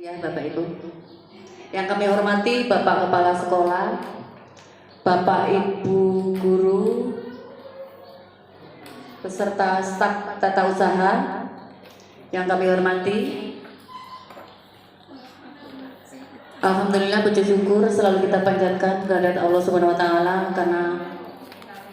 Ya, Bapak Ibu. Yang kami hormati Bapak Kepala Sekolah, Bapak Ibu Guru, beserta staf tata usaha yang kami hormati. Alhamdulillah, puji syukur selalu kita panjatkan kehadirat Allah Subhanahu wa taala karena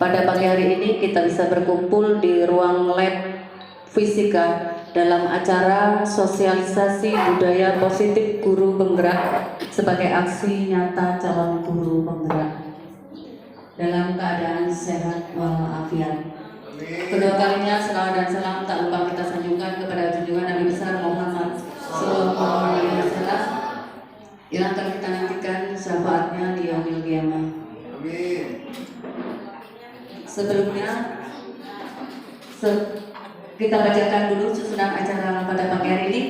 pada pagi hari ini kita bisa berkumpul di ruang lab fisika dalam acara sosialisasi budaya positif guru penggerak sebagai aksi nyata calon guru penggerak dalam keadaan sehat walafiat. Kedua kalinya selawat dan salam tak lupa kita sanjungkan kepada junjungan Nabi besar Muhammad Sallallahu Alaihi Wasallam yang akan kita nantikan syafaatnya di yaumil qiyamah. Sebelumnya kita bacakan dulu susunan acara pada pagi hari ini.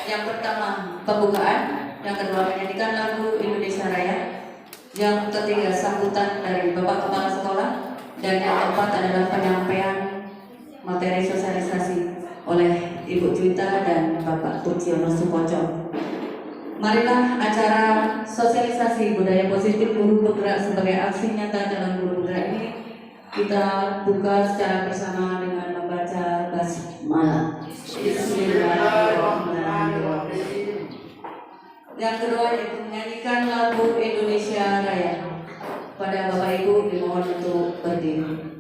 Yang pertama pembukaan, yang kedua menyanyikan lagu Indonesia Raya, yang ketiga sambutan dari Bapak Kepala Sekolah, dan yang keempat adalah penyampaian materi sosialisasi oleh Ibu Juwita dan Bapak Pujiono Sukoco. Marilah acara sosialisasi budaya positif guru penggerak sebagai aksi nyata dalam guru penggerak ini kita buka secara bersama dengan membaca basmalah. Bismillahirrahmanirrahim. Yang kedua yaitu menyanyikan lagu Indonesia Raya. Pada Bapak Ibu dimohon untuk berdiri.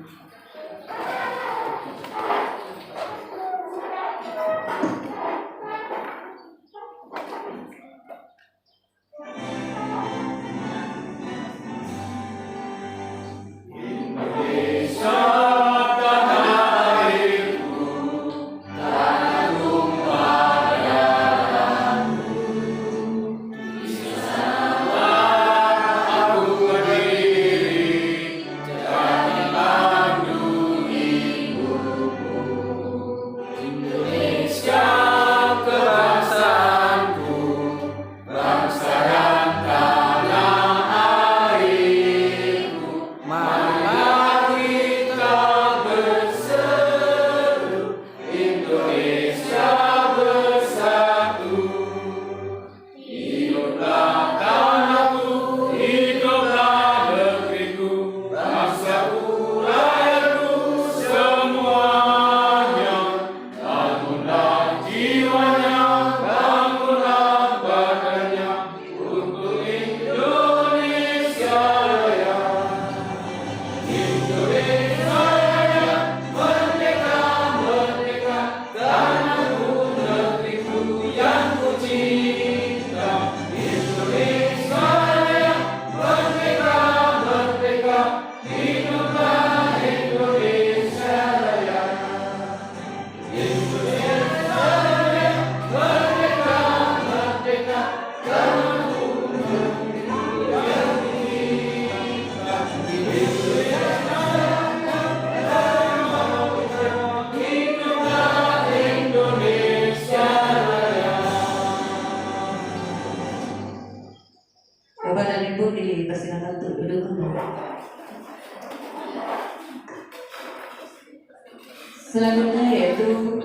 Selanjutnya yaitu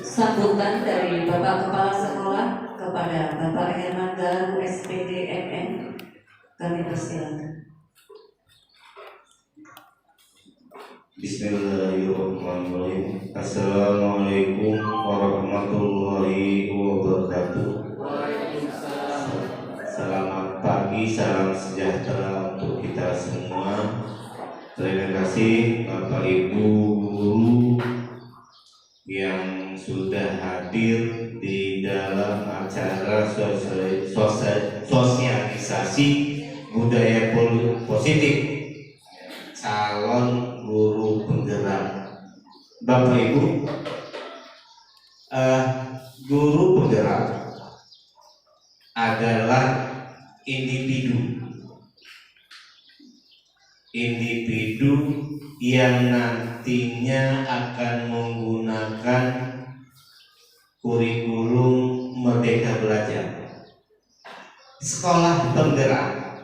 sambutan dari Bapak Kepala Sekolah kepada Bapak Herman Galuh SPD MM. Kami persilakan. Bismillahirrahmanirrahim. Assalamualaikum warahmatullahi wabarakatuh. Selamat pagi, salam sejahtera untuk kita semua. Terima kasih Bapak Ibu guru yang sudah hadir di dalam acara sosialisasi budaya positif calon guru penggerak. Bapak Ibu, guru penggerak adalah individu yang nantinya akan menggunakan kurikulum Merdeka Belajar. Sekolah penggerak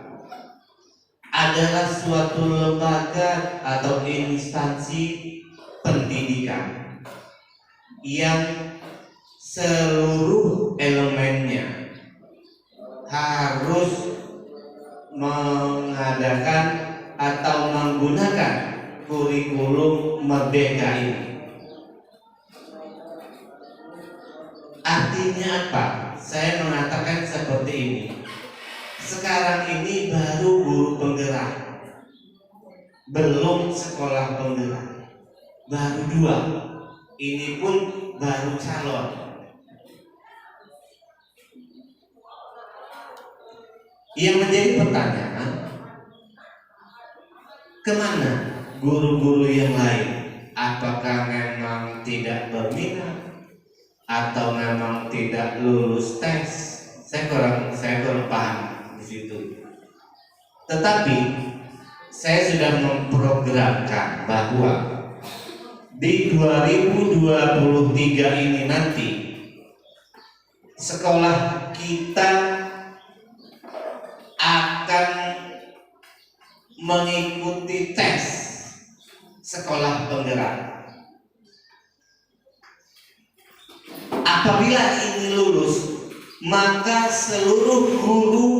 adalah suatu lembaga atau instansi pendidikan yang seluruh elemennya saya mengatakan seperti ini. Sekarang ini baru guru penggerak, belum sekolah penggerak, baru 2. Ini pun baru calon. Yang menjadi pertanyaan, kemana guru-guru yang lain? Apakah memang tidak berminat atau memang tidak lulus tes? Saya kurang paham di situ. Tetapi saya sudah memprogramkan bahwa di 2023 ini nanti sekolah kita akan mengikuti tes sekolah penggerak. Apabila ini lulus, maka seluruh guru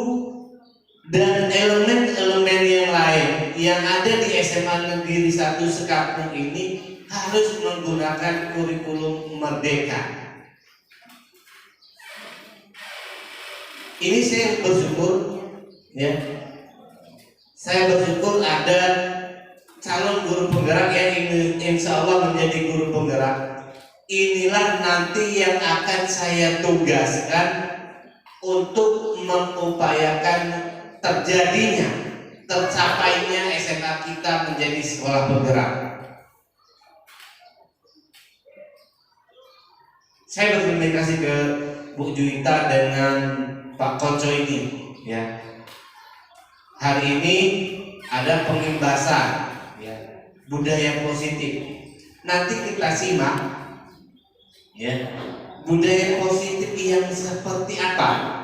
dan elemen-elemen yang lain yang ada di SMA Negeri 1 Sekapung ini harus menggunakan kurikulum Merdeka. Ini saya bersyukur, ya. Saya bersyukur ada calon guru penggerak yang insya Allah menjadi guru penggerak. Inilah nanti yang akan saya tugaskan untuk mengupayakan terjadinya, tercapainya SMA kita menjadi sekolah penggerak. Saya berkomunikasi ke Bu Juwita dengan Pak Konco ini, ya. Hari ini ada pengimbasan, ya, budaya positif. Nanti kita simak, ya, budaya positif yang seperti apa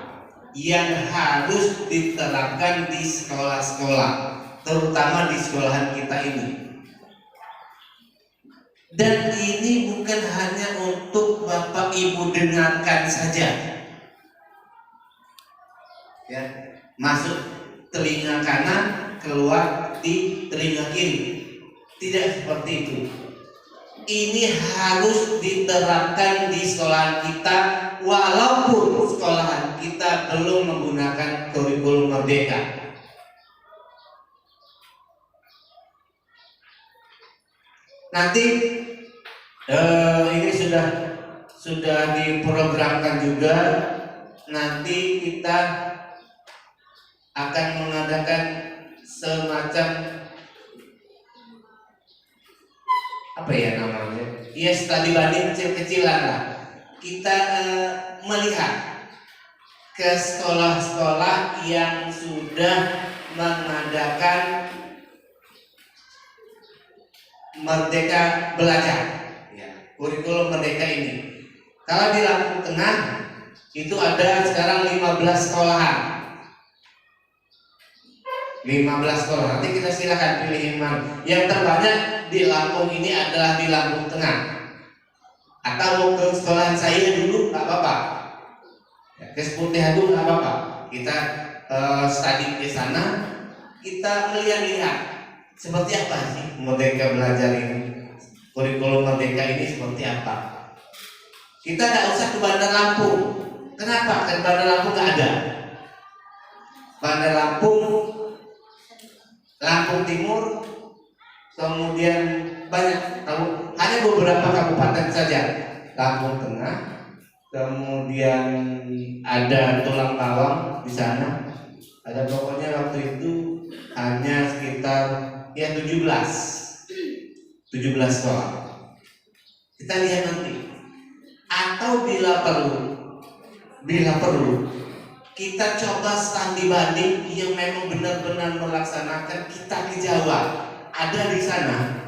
yang harus diterapkan di sekolah-sekolah, terutama di sekolahan kita ini. Dan ini bukan hanya untuk Bapak Ibu dengarkan saja, ya, masuk telinga kanan, keluar di telinga kiri. Tidak seperti itu. Ini harus diterapkan di sekolahan kita, walaupun sekolahan kita belum menggunakan kurikulum Merdeka. Nanti ini sudah diprogramkan juga. Nanti kita akan mengadakan semacam apa ya namanya? Ya, studi banding kecil-kecilan lah. Kita melihat ke sekolah-sekolah yang sudah mengadakan Merdeka Belajar, ya, kurikulum Merdeka ini. Kalau di Lampung Tengah itu ada sekarang 15 sekolahan. 15 sekolah. Nanti kita silakan pilih yang yang terbanyak di Lampung ini adalah di Lampung Tengah. Atau mau ke sekolahan saya dulu nggak apa-apa. Ya, ke Seputih dulu nggak apa-apa. Kita studi di sana, kita melihat seperti apa sih Merdeka Belajar ini, kurikulum Merdeka ini seperti apa. Kita tidak usah ke Bandar Lampung. Kenapa? Kan Bandar Lampung nggak ada. Bandar Lampung, Lampung Timur, kemudian banyak, hanya beberapa kabupaten saja. Lampung Tengah, kemudian ada Tulang Bawang di sana. Ada pokoknya waktu itu hanya sekitar ya 17 sekolah. Kita lihat nanti. Atau bila perlu kita coba studi banding yang memang benar-benar melaksanakan. Kita ke Jawa, ada di sana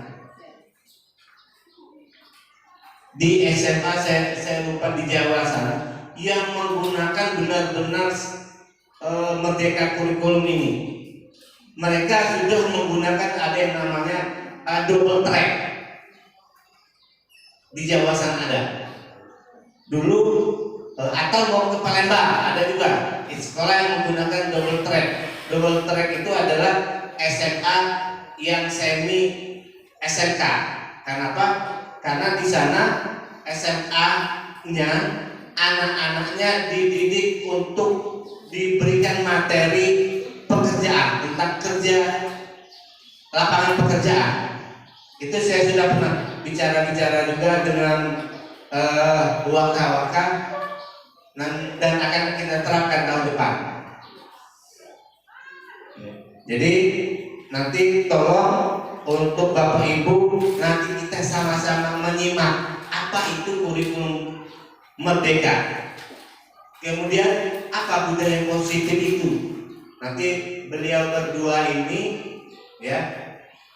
di SMA saya lupa di Jawa sana yang menggunakan benar-benar Merdeka kurikulum ini. Mereka sudah menggunakan ada yang namanya double track. Di Jawa sana ada dulu, atau mau ke Palembang ada juga sekolah yang menggunakan double track. Double track itu adalah SMA yang semi SMK. Kenapa? Karena di sana SMA-nya anak-anaknya dididik untuk diberikan materi pekerjaan tentang kerja, lapangan pekerjaan. Itu saya sudah pernah bicara juga dengan waka-waka dan akan kita terapkan tahun depan. Jadi nanti tolong untuk Bapak Ibu, nanti kita sama-sama menyimak apa itu kurikulum merdeka. Kemudian apa budaya positif itu. Nanti beliau berdua ini ya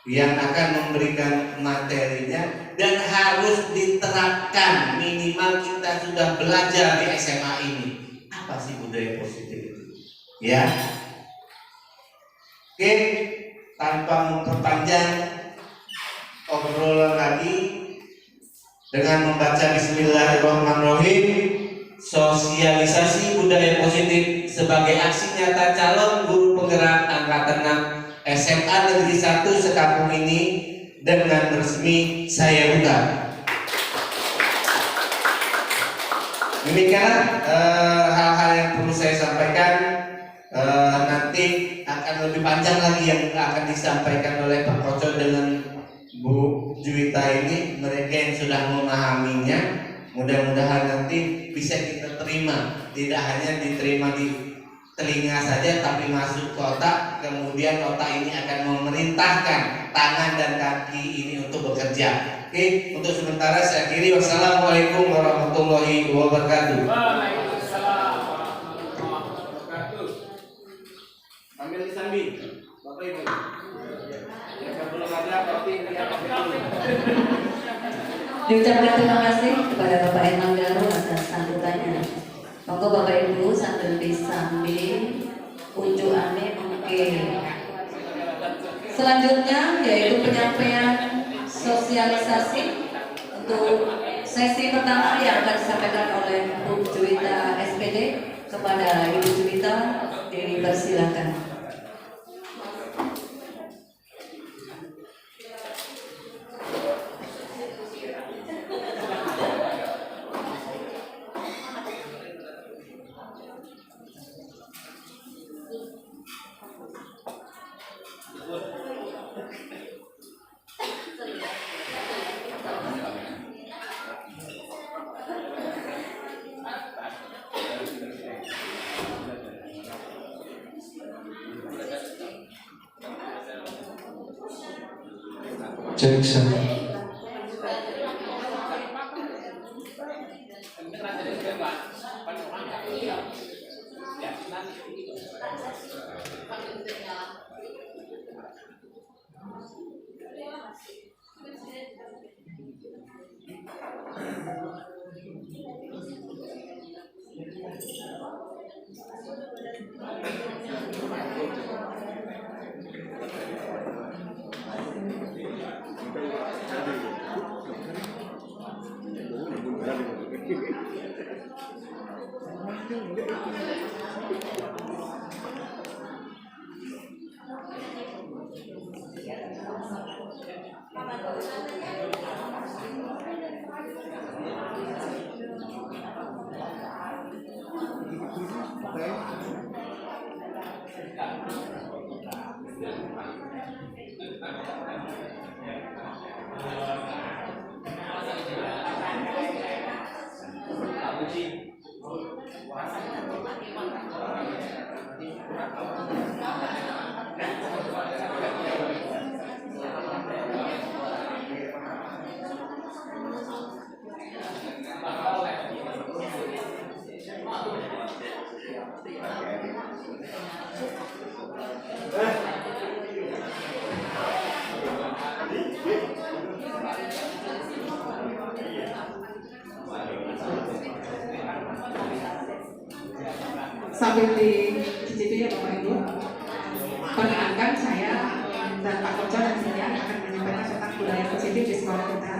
yang akan memberikan materinya dan harus diterapkan, minimal kita sudah belajar di SMA ini. Apa sih budaya positif itu? Ya. Oke, tanpa memperpanjang obrolan lagi, dengan membaca Bismillahirrahmanirrahim, sosialisasi budaya positif sebagai aksi nyata calon guru penggerak angkatan 6 SMA Negeri 1 Sekampung ini dengan resmi saya buka. Demikian hal-hal yang perlu saya sampaikan. Nanti akan lebih panjang lagi yang akan disampaikan oleh Pak Koco dengan Bu Juwita ini. Mereka yang sudah memahaminya, mudah-mudahan nanti bisa kita terima, tidak hanya diterima di telinga saja tapi masuk ke otak, kemudian otak ini akan memerintahkan tangan dan kaki ini untuk bekerja. Oke, untuk sementara saya akhiri. Wassalamualaikum warahmatullahi wabarakatuh. Waalaikumsalam warahmatullahi wabarakatuh. Ambil disambi, Bapak Ibu. Yang belum ada berarti dia Diucapkan terima kasih kepada Bapak Erlangga atas sambutannya. Monggo Bapak Ibu sambil disambi unjuk ane mungkin. Selanjutnya yaitu penyampaian sosialisasi untuk sesi pertama yang akan disampaikan oleh Bu Juwita SPD. Kepada Ibu Juwita dipersilakan. Jackson. Sambil dicicipi ya Bapak Ibu, perkenalkan saya dan Pak Koco dan saya akan menyampaikan tentang budaya positif di sekolah kita.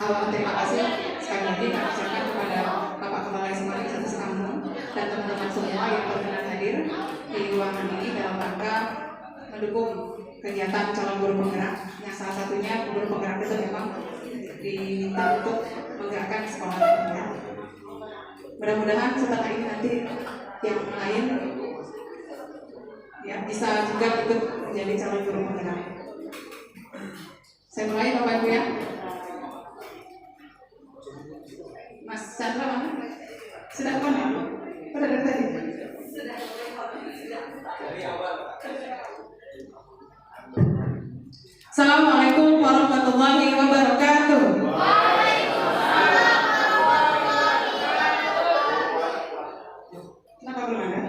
Terima kasih sekali lagi kami ucapkan kepada Bapak Kepala SMA Negeri 1 Sekampung dan teman-teman semua yang berkenan hadir di ruangan ini dalam rangka mendukung kegiatan calon guru penggerak, yang salah satunya guru penggerak itu memang diminta untuk menggerakkan sekolah kita. Mudah-mudahan setelah ini nanti yang lain ya bisa juga ikut menjadi calon guru penggerak. Saya mulai Bapak Ibu ya. Mas Chandra mana? Sudah on ya? Pada dari tadi? Assalamualaikum warahmatullahi wabarakatuh. Kenapa belum ada?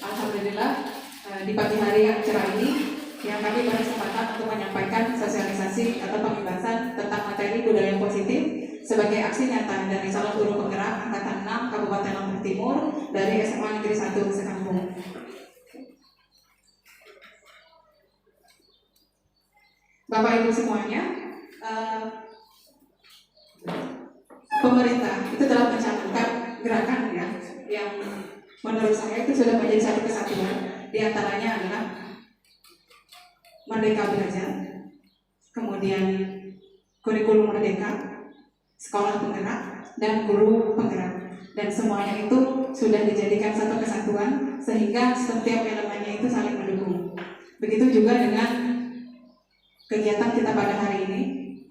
Alhamdulillah di pagi hari yang cerah ini yang kami berkesempatan untuk menyampaikan sosialisasi atau pembahasan tentang materi budaya positif sebagai aksi nyata dari calon guru penggerak angkatan 6 Kabupaten Lombok Timur dari SMA Negeri 1 Sekampung. Bapak Ibu semuanya, pemerintah itu telah mencantumkan gerakan ya yang menurut saya itu sudah menjadi satu kesatuan. Di antaranya adalah Merdeka Belajar, kemudian kurikulum Merdeka, sekolah penggerak, dan guru penggerak. Dan semuanya itu sudah dijadikan satu kesatuan sehingga setiap elemennya itu saling mendukung. Begitu juga dengan kegiatan kita pada hari ini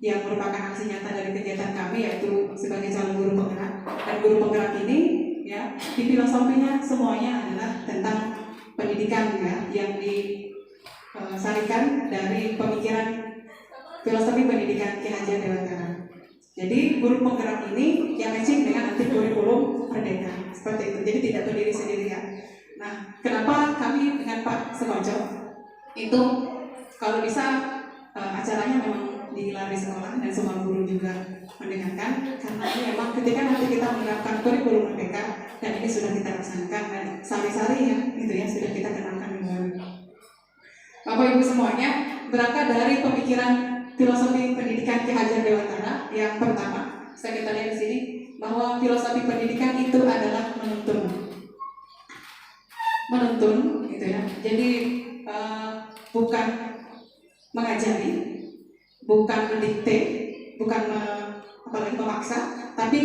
yang merupakan aksi nyata dari kegiatan kami yaitu sebagai calon guru penggerak. Dan guru penggerak ini ya di filosofinya semuanya adalah tentang pendidikan ya yang disarikan dari pemikiran filosofi pendidikan Ki Hajar Dewantara. Jadi guru penggerak ini yang matching dengan anti kurikulum Merdeka seperti itu. Jadi tidak berdiri sendiri ya. Nah, kenapa kami dengan Pak Sekojo itu kalau bisa acaranya memang digelar di sekolah dan semua guru juga mendengarkan karena ini memang ketika nanti kita menerapkan kurikulum Merdeka dan ini sudah kita laksanakan dan sehari-hari ya itu ya sudah kita kenalkan dengan Bapak Ibu semuanya berangkat dari pemikiran filosofi pendidikan Ki Hajar Dewantara yang pertama saya kita lihat di sini bahwa filosofi pendidikan itu adalah menuntun gitu ya. Jadi bukan mengajari, bukan mendikte, bukan apalagi memaksa, tapi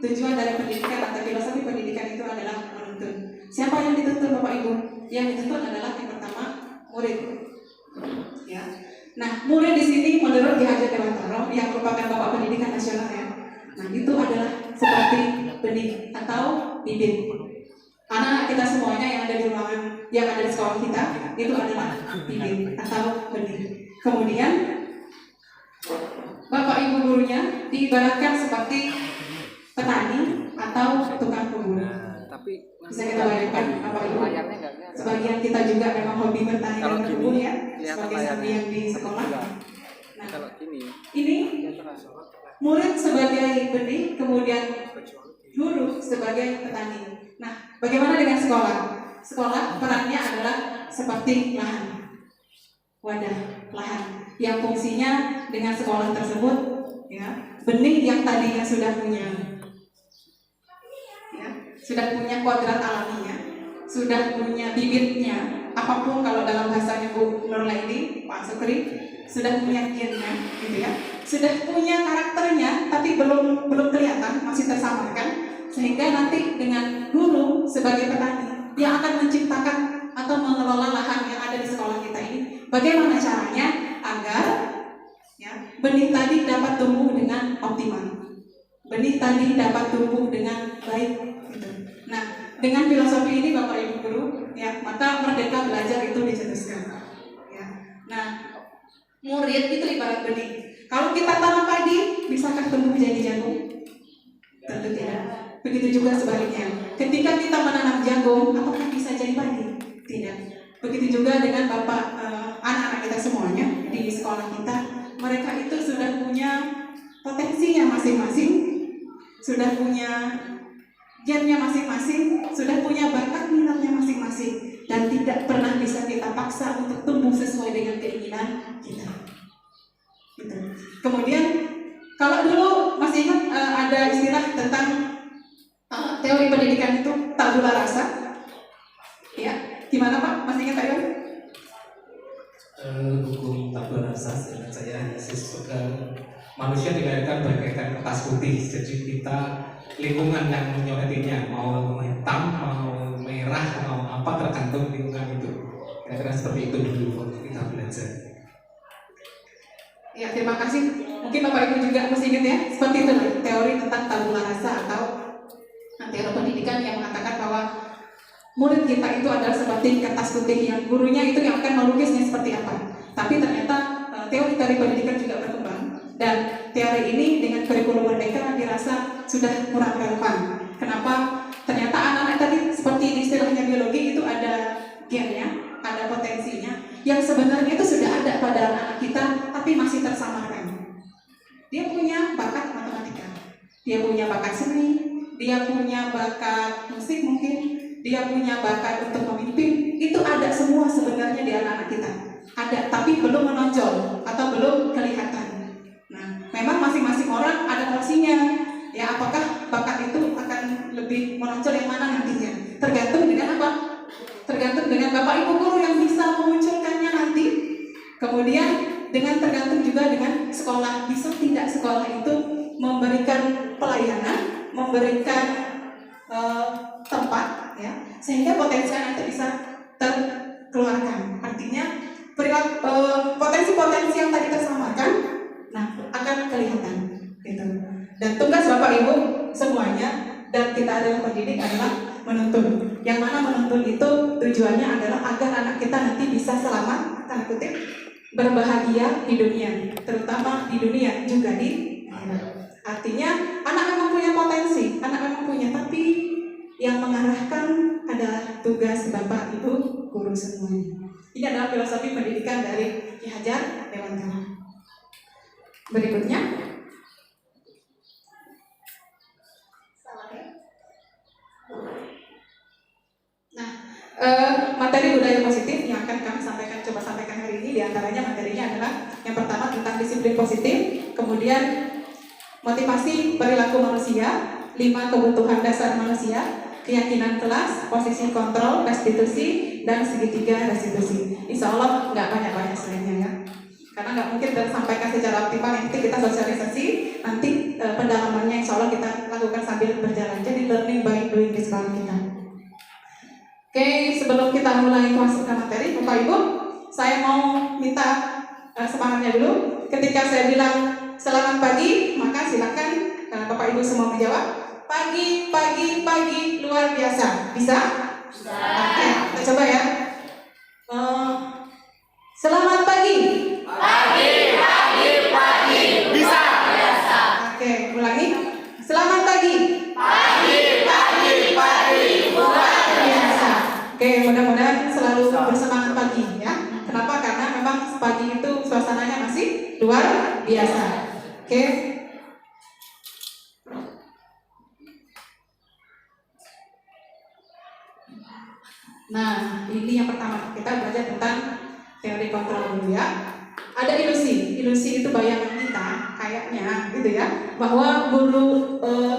tujuan dari pendidikan atau filosofi pendidikan itu adalah menuntun. Siapa yang dituntun Bapak Ibu? Yang dituntun adalah yang pertama murid. Ya. Nah, murid di sini menurut Ki Hajar Dewantara yang merupakan Bapak Pendidikan Nasional ya. Nah, itu adalah seperti benih atau bibit. Anak-anak kita semuanya yang ada di ruangan, yang ada di sekolah kita itu adalah bibit atau benih. Kemudian Bapak Ibu gurunya diibaratkan seperti petani atau tukang kebun. Bisa kita bayangkan Bapak Ibu. Sebagian kita juga memang hobi bertani dan berkebun ya, sebagai sambian di sekolah. Nah, ini murid sebagai benih, kemudian guru sebagai petani. Nah, bagaimana dengan sekolah? Sekolah perannya adalah seperti lahan. Wadah lahan yang fungsinya dengan sekolah tersebut ya benih yang tadinya sudah punya kuadrat alaminya, sudah punya bibitnya, apapun kalau dalam bahasanya Bu Nurlaidi, Pak Sukri sudah punya gennya gitu ya, sudah punya karakternya tapi belum kelihatan, masih tersamarkan sehingga nanti dengan guru sebagai petani yang akan menciptakan atau mengelola lahan yang ada di sekolah kita ini. Bagaimana caranya agar ya, benih tadi dapat tumbuh dengan optimal, benih tadi dapat tumbuh dengan baik. Gitu. Nah, dengan filosofi ini Bapak Ibu guru, ya maka Merdeka Belajar itu dicetuskan. Ya. Nah, murid itu ibarat benih. Kalau kita tanam padi, bisakah tumbuh jadi jagung? Tentu tidak. Begitu juga sebaliknya. Ketika kita menanam jagung, apakah bisa jadi padi? Tidak. Begitu juga dengan anak-anak kita semuanya di sekolah kita, mereka itu sudah punya potensinya masing-masing, sudah punya gennya masing-masing, sudah punya bakat minatnya masing-masing, dan tidak pernah bisa kita paksa untuk tumbuh sesuai dengan keinginan kita. Gitu. Kemudian kalau dulu masih ingat ada istilah tentang teori pendidikan itu tabula rasa. Gimana Pak? Masih ingat Pak Iwan? Hukum tabula rasa seingat saya manusia dilahirkan bagaikan kertas putih, jadi kita lingkungan yang menyoretinya mau hitam, mau merah, mau apa tergantung lingkungan itu. Kira-kira seperti itu dulu waktu kita belajar. Ya, terima kasih. Mungkin Bapak Ibu juga masih ingat ya, seperti itu teori tentang tabula rasa atau teori pendidikan yang mengatakan bahwa murid kita itu adalah seperti kertas putih yang gurunya itu yang akan melukisnya seperti apa. Tapi ternyata teori-teori pendidikan juga berkembang dan teori ini dengan kurikulum merdeka dirasa sudah kurang relevan. Kenapa? Ternyata anak-anak tadi seperti di istilahnya biologi itu ada gennya, ada potensinya yang sebenarnya itu sudah ada pada anak kita tapi masih tersamarkan. Dia punya bakat matematika, dia punya bakat seni, dia punya bakat musik mungkin, dia punya bakat untuk memimpin. Itu ada semua sebenarnya di anak-anak kita. Ada, tapi belum menonjol atau belum kelihatan. Nah, memang masing-masing orang ada porsinya. Ya, apakah bakat itu akan lebih menonjol yang mana nantinya? Tergantung dengan apa? Tergantung dengan Bapak Ibu guru yang bisa memunculkannya nanti. Kemudian tergantung juga dengan sekolah. Bisa tidak sekolah itu memberikan pelayanan, memberikan tempat, ya, sehingga potensi anak itu bisa terkeluarkan. Artinya potensi-potensi yang tadi tersamarkan, nah akan kelihatan, gitu. Dan tugas Bapak Ibu semuanya dan kita adalah pendidik adalah menuntun. Yang mana menuntun itu tujuannya adalah agar anak kita nanti bisa selamat, tanda kutip, berbahagia di dunia, terutama di dunia juga di akhirat. Artinya anak memang punya potensi, anak memang punya, tapi yang mengarahkan adalah tugas Bapak Ibu guru semuanya. Ini adalah filosofi pendidikan dari Ki Hajar Dewantara. Berikutnya, nah, materi budaya positif yang akan kami coba sampaikan hari ini, diantaranya materinya adalah yang pertama tentang disiplin positif, kemudian motivasi perilaku manusia, 5 kebutuhan dasar manusia, keyakinan kelas, posisi kontrol, restitusi, dan segitiga restitusi. Insya Allah nggak banyak-banyak selainnya ya, karena nggak mungkin tersampaikan secara optimal. Nanti kita sosialisasi, nanti pendalamannya insya Allah kita lakukan sambil berjalan. Jadi learning by doing di sekolah kita. Oke, sebelum kita mulai masuk ke materi, Bapak Ibu, saya mau minta semangatnya dulu. Ketika saya bilang selamat pagi, maka silakan Bapak Ibu semua menjawab. Pagi, pagi, pagi, luar biasa. Bisa? Bisa. Oke, kita coba ya. Selamat pagi. Pagi, pagi, pagi. Bisa. Biasa. Oke, ulangi. Selamat pagi. Pagi, pagi, pagi. Luar biasa. Oke, mudah-mudahan selalu bersemangat pagi ya. Kenapa? Karena memang pagi itu suasananya masih luar biasa. Oke. Nah, ini yang pertama, kita belajar tentang teori kontrol dulu ya. Ada ilusi itu bayangan kita, kayaknya gitu ya, bahwa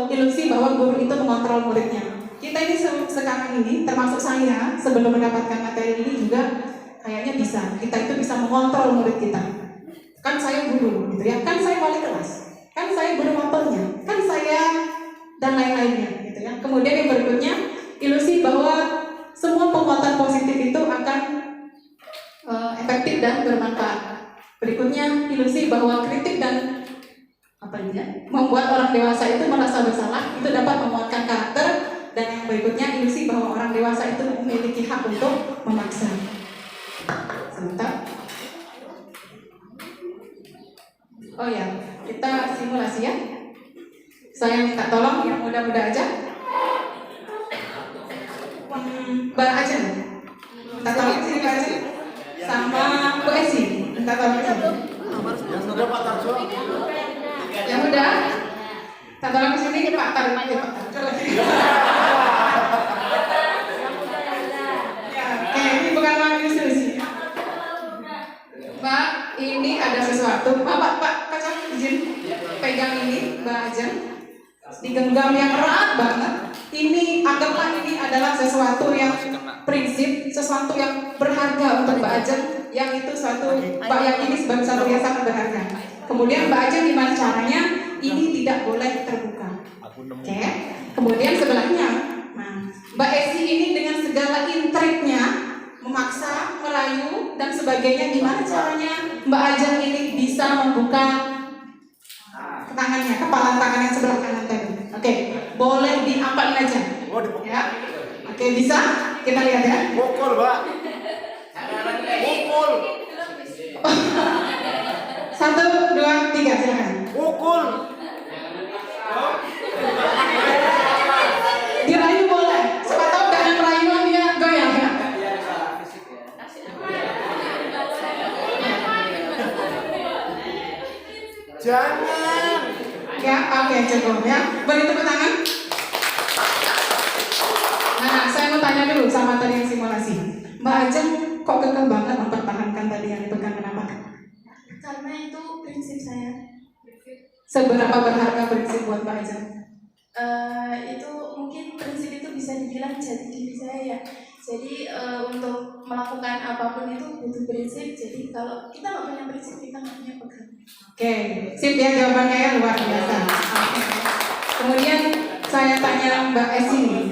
ilusi bahwa guru itu mengontrol muridnya. Kita ini sekarang ini, termasuk saya, sebelum mendapatkan materi ini juga kayaknya kita itu bisa mengontrol murid kita. Kan saya guru gitu ya, kan saya wali kelas, kan saya guru motornya, kan saya dan lain-lainnya gitu ya. Kemudian yang berikutnya, ilusi bahwa semua penguatan positif itu akan efektif dan bermanfaat. Berikutnya, ilusi bahwa kritik dan membuat orang dewasa itu merasa bersalah itu dapat menguatkan karakter. Dan yang berikutnya, ilusi bahwa orang dewasa itu memiliki hak untuk memaksa. Sebentar. Oh ya, kita simulasi ya. Saya minta tolong yang muda-muda aja. Mbak Ajeng, minta tolong sini Mbak Ajeng, sama Bu Esi, minta tolong sini. Yang muda Pak Tarjo. Yang muda, minta tolong sini Pak Tarjo. Ya, oke, ini bukan lagi diskusi. Mbak, ini ada sesuatu. Pak Kacang izin pegang ini, Mbak Ajeng. Digenggam yang erat banget. Ini anggaplah ini adalah sesuatu yang prinsip, sesuatu yang berharga untuk Mbak Ajeng, yang itu suatu Mbak yakini sebagai satu yang sangat berharga. Kemudian Mbak Ajeng gimana caranya? Ini tidak boleh terbuka. Oke. Kemudian sebelahnya, nah, Mbak Esi ini dengan segala intriknya memaksa, merayu dan sebagainya, gimana caranya Mbak Ajeng ini bisa membuka tangannya, kepala tangan yang sebelah kanan tadi. Oke, boleh diapain aja. Ya. Oke, bisa? Kita lihat ya. Pukul, Mbak. Pukul. 1, 2, 3, silakan. Pukul. Dirayu boleh. Siapa tahu dengan rayuan dia goyang ya. Jangan. Ya, oke, cukup ya. Beri tepuk tangan. Nah, saya mau tanya dulu sama tadi yang simulasi. Mbak Ajeng kok kekeh banget mempertahankan tadi yang dipegang, kenapa? Karena itu prinsip saya. Seberapa berharga prinsip buat Mbak Ajeng? Itu mungkin prinsip itu bisa dibilang jati diri saya ya. Jadi untuk melakukan apapun itu butuh prinsip. Jadi kalau kita nggak punya prinsip, kita nggak punya pegangan. Oke, sip ya jawabannya ya, luar biasa. Oke. Kemudian saya tanya Mbak Esi nih,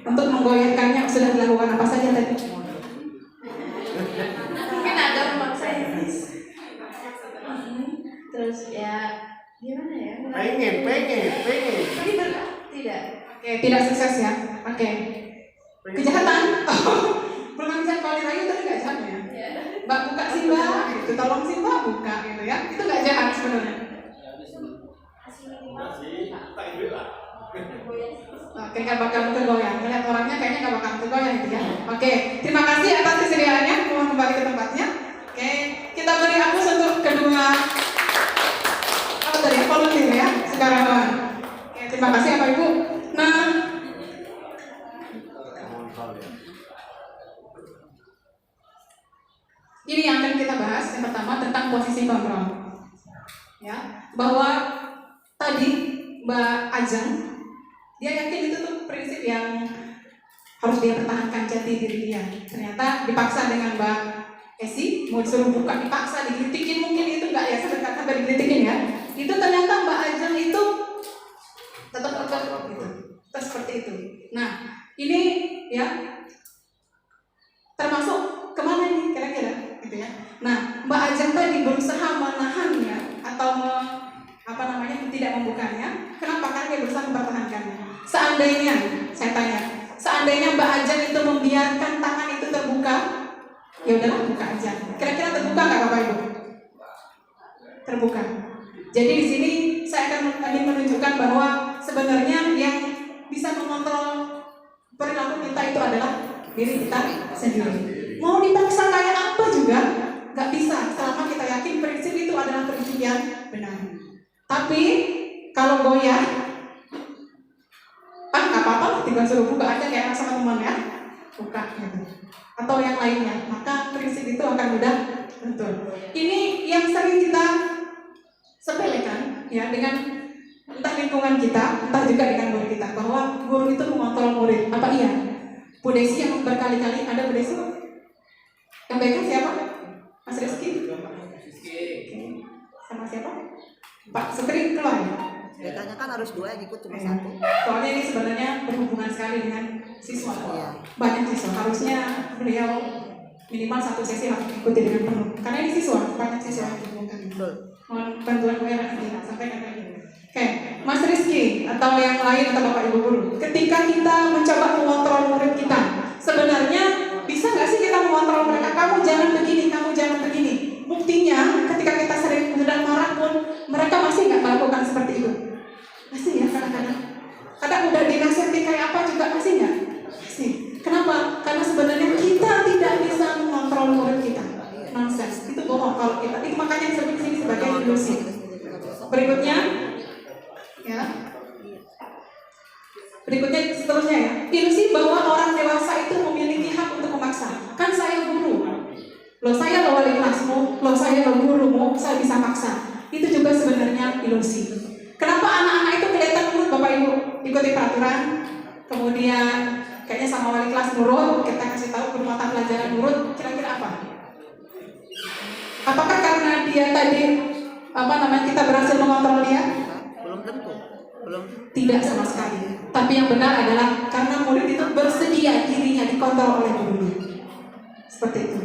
untuk menggoyahkannya sudah dilakukan apa saja tadi? Mungkin ada memaksa ya, Mas. Terus ya gimana ya? Pengen. Tapi tidak. Oke, tidak sukses ya. Oke. Kejahatan? Belum bisa kalau dirayu tadi nggak jahat ya? Mbak buka sih Mbak, gitu. Tolong sih Mbak buka gitu ya. Itu nggak jahat sebenarnya. Oke, nggak bakal tergoyang. Melihat orangnya kayaknya nggak bakal tergoyang gitu ya. Oke, terima kasih atas kesediaannya. Mohon kembali ke tempatnya. Oke, kita beri aplaus untuk kedua apa tadi volunteer ya sekarang. Oke, terima kasih Bapak Ibu. Nah, ini yang akan kita bahas. Yang pertama tentang posisi kontrol. Ya, bahwa tadi Mbak Ajeng dia yakin itu tuh prinsip yang harus dia pertahankan jati diri dia. Ternyata dipaksa dengan Mbak Esi mau disuruh buka, dipaksa, dikritikin mungkin itu enggak ya, sampai dikritikin ya. Itu ternyata Mbak Ajeng itu tetap gitu. Terus seperti itu. Nah, ini ya termasuk kemana nih kira-kira gitu ya. Nah, Mbak Ajeng tadi berusaha menahannya atau tidak membukanya. Kenapa? Karena dia berusaha mempertahankannya. Seandainya, saya tanya, seandainya Mbak Ajeng itu membiarkan tangan itu terbuka, ya udahlah buka aja. Kira-kira terbuka nggak Bapak Ibu? Terbuka. Jadi di sini saya ingin menunjukkan bahwa sebenarnya yang bisa mengontrol perilaku kita itu adalah diri kita sendiri. Mau dipaksa kayak apa juga nggak bisa selama kita yakin prinsip itu adalah prinsip yang benar. Tapi kalau goyah, nggak apa-apa, tinggal suruh buka aja kayak sama teman ya, buka gitu. Atau yang lainnya, maka prinsip itu akan mudah betul. Ini yang sering kita sepelekan ya dengan entah lingkungan kita, entah juga dengan guru kita, bahwa guru itu mengontrol murid. Apa iya? Bu Desi yang berkali-kali, ada Bu Desi? Yang baiknya siapa? Mas Rizky? Sama siapa? Pak Setri keluar ya? Bedanya kan harus dua yang ikut cuma Ya. satu. Soalnya ini sebenarnya berhubungan sekali dengan siswa. Iya. Banyak siswa, harusnya beliau minimal satu sesi harus ikuti dengan penuh. Karena ini siswa, banyak siswa yang dihubungkan. Betul. Mohon bantuan WA nanti sampaikan lagi. Oke, Mas Rizky atau yang lain atau Bapak Ibu guru, ketika kita mencoba mengontrol murid kita, sebenarnya bisa nggak sih kita mengontrol mereka? Kamu jangan begini, kamu jangan begini. Buktinya, ketika kita sering sedang marah pun, mereka masih nggak melakukan seperti itu. Masih ya kadang-kadang. Kadang udah dinasihati kayak apa juga masih nggak? Masih. Kenapa? Karena sebenarnya kita tidak bisa mengontrol murid kita. Nonsense. Itu bohong kalau kita. Itu makanya disebut sini sebagai ilusi. Berikutnya, ya. Berikutnya seterusnya ya. Ilusi bahwa orang dewasa itu memiliki hak untuk memaksa. Kan saya guru. Loh saya lo wali kelasmu, lo saya lo gurumu, saya bisa maksa. Itu juga sebenarnya ilusi. Kenapa anak-anak itu kelihatan nurut Bapak Ibu? Ikuti peraturan, kemudian kayaknya sama wali kelas nurut, kita kasih tahu guru mata pelajaran nurut, kira-kira apa? Apakah karena dia tadi kita berhasil mengontrol dia? Belum tentu. Belum. Tidak sama sekali. Tapi yang benar adalah karena murid itu bersedia dirinya dikontrol oleh gurunya. Seperti itu.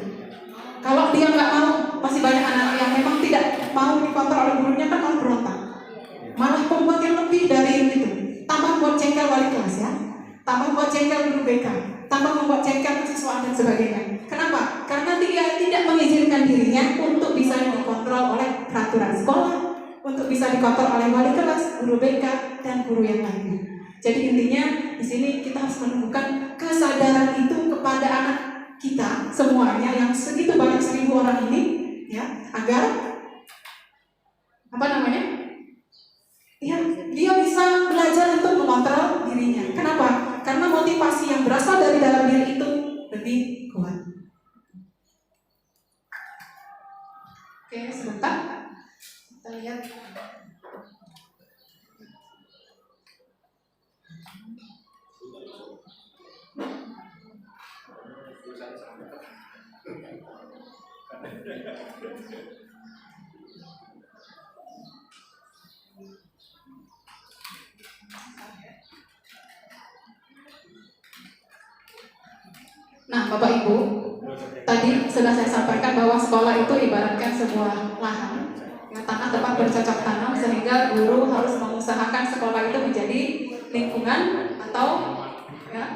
Kalau dia nggak mau, masih banyak anak-anak yang memang tidak mau dikontrol oleh gurunya kan malah berontak. Malah pembuat yang lebih dari itu. Tambah buat jengkel wali kelas ya. Tambah buat jengkel guru BK. Tambah membuat jengkel kesiswaan dan sebagainya. Kenapa? Karena dia tidak mengizinkan dirinya untuk bisa dikontrol oleh peraturan sekolah, untuk bisa dikontrol oleh wali kelas, guru BK, dan guru yang lainnya. Jadi intinya di sini kita harus menemukan kesadaran itu kepada anak kita semuanya yang segitu banyak 1.000 orang ini, ya, agar ya, dia bisa belajar untuk mengontrol dirinya. Kenapa? Karena motivasi yang berasal dari dalam diri itu lebih kuat. Oke, sebentar. Kita lihat. Nah, Bapak Ibu, tadi sudah saya sampaikan bahwa sekolah itu ibaratkan sebuah lahan, ya, tanah tempat bercocok tanam, sehingga guru harus mengusahakan sekolah itu menjadi lingkungan atau ya,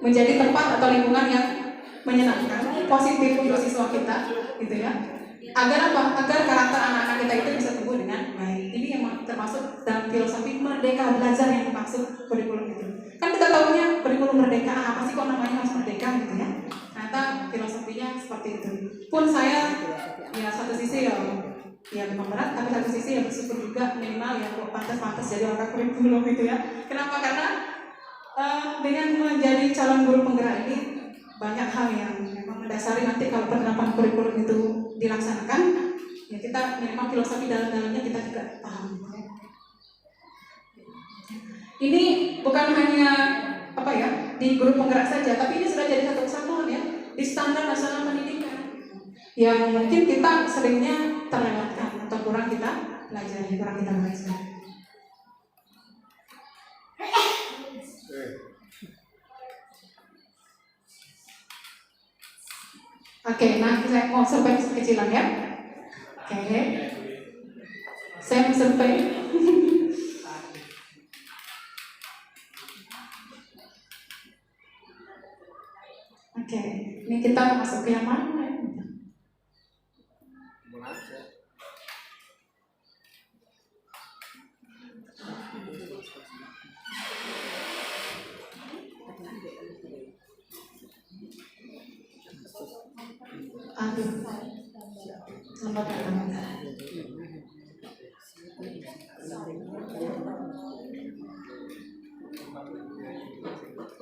menjadi tempat atau lingkungan yang menyenangkan, positif untuk siswa kita, gitu ya. Agar apa? Agar karakter anak-anak kita itu bisa tumbuh dengan baik. Ini yang termasuk dalam filosofi merdeka belajar yang dimaksud kurikulum itu. Kan kita tahunya kurikulum merdeka, apa sih kok namanya harus merdeka gitu ya. Ternyata filosofinya seperti itu. Pun saya ya satu sisi ya bukan berat, tapi satu sisi ya bersyukur juga minimal ya kok pantas jadi orang kurikulum gitu ya. Kenapa? Karena dengan menjadi calon guru penggerak ini banyak hal yang memang mendasari nanti kalau penerapan kurikulum itu dilaksanakan, ya kita minimal filosofi dalam-dalamnya kita juga paham. Ini bukan hanya di guru penggerak saja, tapi ini sudah jadi satu kesatuan ya di standar nasional pendidikan yang mungkin kita seringnya terlewatkan atau kurang kita pelajari, kurang kita baca. Oke, nah saya mau survei kecilan ya. Oke, saya mau survei. Oke, ini kita masuk ke yang mana?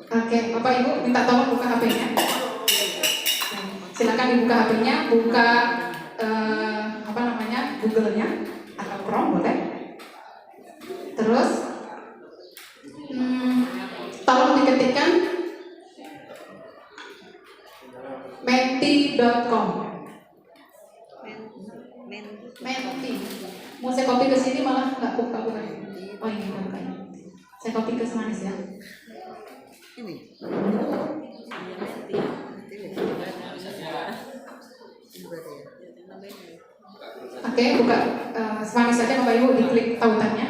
Oke, Bapak Ibu minta tolong buka HP-nya. Silakan dibuka HP-nya, buka Google-nya atau Chrome boleh. Terus tolong diketikkan menti.com. Menti. Mau saya copy ke sini malah nggak buka. Oh ini buka. Saya copy ke Semanis ya. Ini. Oke, buka Semanis saja Bapak Ibu, diklik tautannya.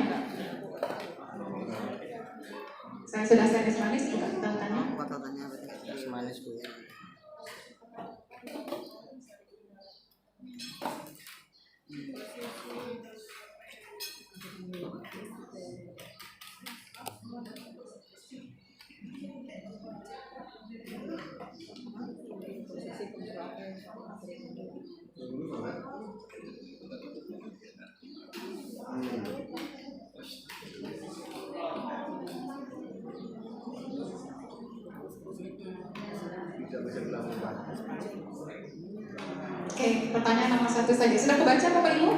Saya sudah share Semanis, buka tautannya. Buka tautannya Semanis Bu. Oke, pertanyaan nomor 1 saja. Sudah kebaca Bapak Ibu?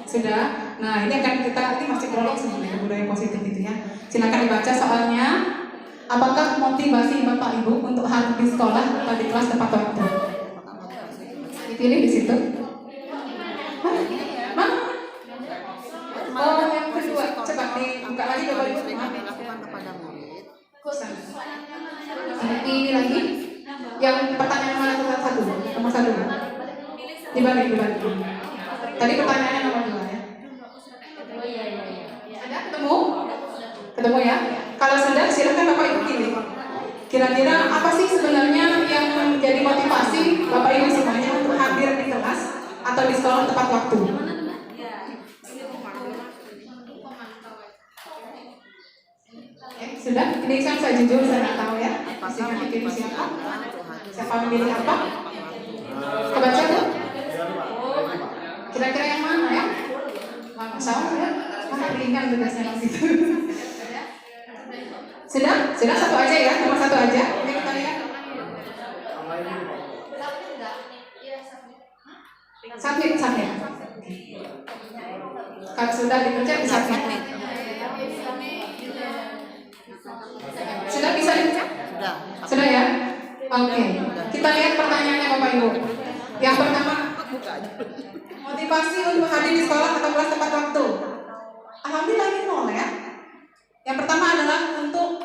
Sudah. Nah, ini masih prolog sebenarnya budaya positif itu ya. Silakan dibaca soalnya. Apakah motivasi Bapak Ibu untuk hadir di sekolah atau di kelas tepat waktu? Dipilih di situ. Hah? Mana? Oh, yang kedua. Coba dibuka lagi Bapak Ibu. Ini lagi. Yang pertanyaan mana satu? Nomor satu. Dibalik. Tadi pertanyaannya nomor 2 ya. Ada ketemu? Ketemu ya? Kalau sudah silakan Bapak Ibu pilih. Kira-kira apa sih sebenarnya yang menjadi motivasi Bapak Ibu semuanya untuk hadir di kelas atau di sekolah tepat waktu? Sudah? Ini saya jujur saya nggak tahu ya. Silakan pilih siapa? Siapa memilih apa? Kebaca Bu? Kira-kira yang mana ya? Sama ya? Ringan tugasnya di situ. Sudah satu aja ya, nomor satu aja. Ini kita lihat. Submit. Kalau sudah dipencet di submit. Sudah bisa dipencet? Sudah ya? Oke. Kita lihat pertanyaannya Bapak Ibu. Yang pertama, motivasi untuk hadir di sekolah atau kelas tepat waktu. Alhamdulillah ini 0 ya. Yang pertama adalah untuk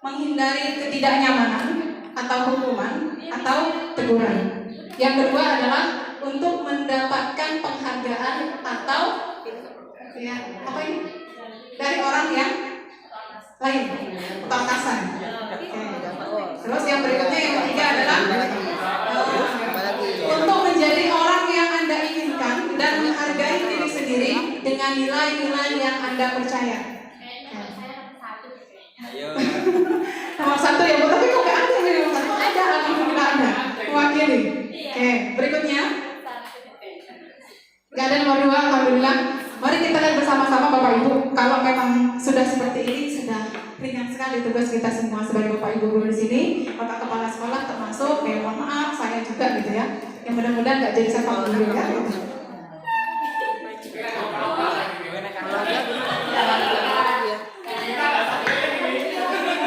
menghindari ketidaknyamanan atau hukuman atau teguran. Yang kedua adalah untuk mendapatkan penghargaan atau ya, apa ini? Dari orang yang lain, atasan. Terus yang berikutnya yang ketiga adalah untuk menjadi orang yang Anda inginkan dan menghargai diri sendiri dengan nilai-nilai yang Anda percaya. Nomor 1 ya, tapi kok gak ada yang nomor 1? Ada, alhamdulillah ada. Mewakili. Oke, berikutnya. Gak ada nomor 2, alhamdulillah. Mari kita lihat bersama-sama Bapak Ibu. Kalau memang sudah seperti ini, sudah ringan sekali tugas kita semua sebagai Bapak Ibu guru di sini. Bapak Kepala Sekolah termasuk, mohon maaf, saya juga gitu ya. Yang mudah-mudahan gak jadi siapa dulu ya.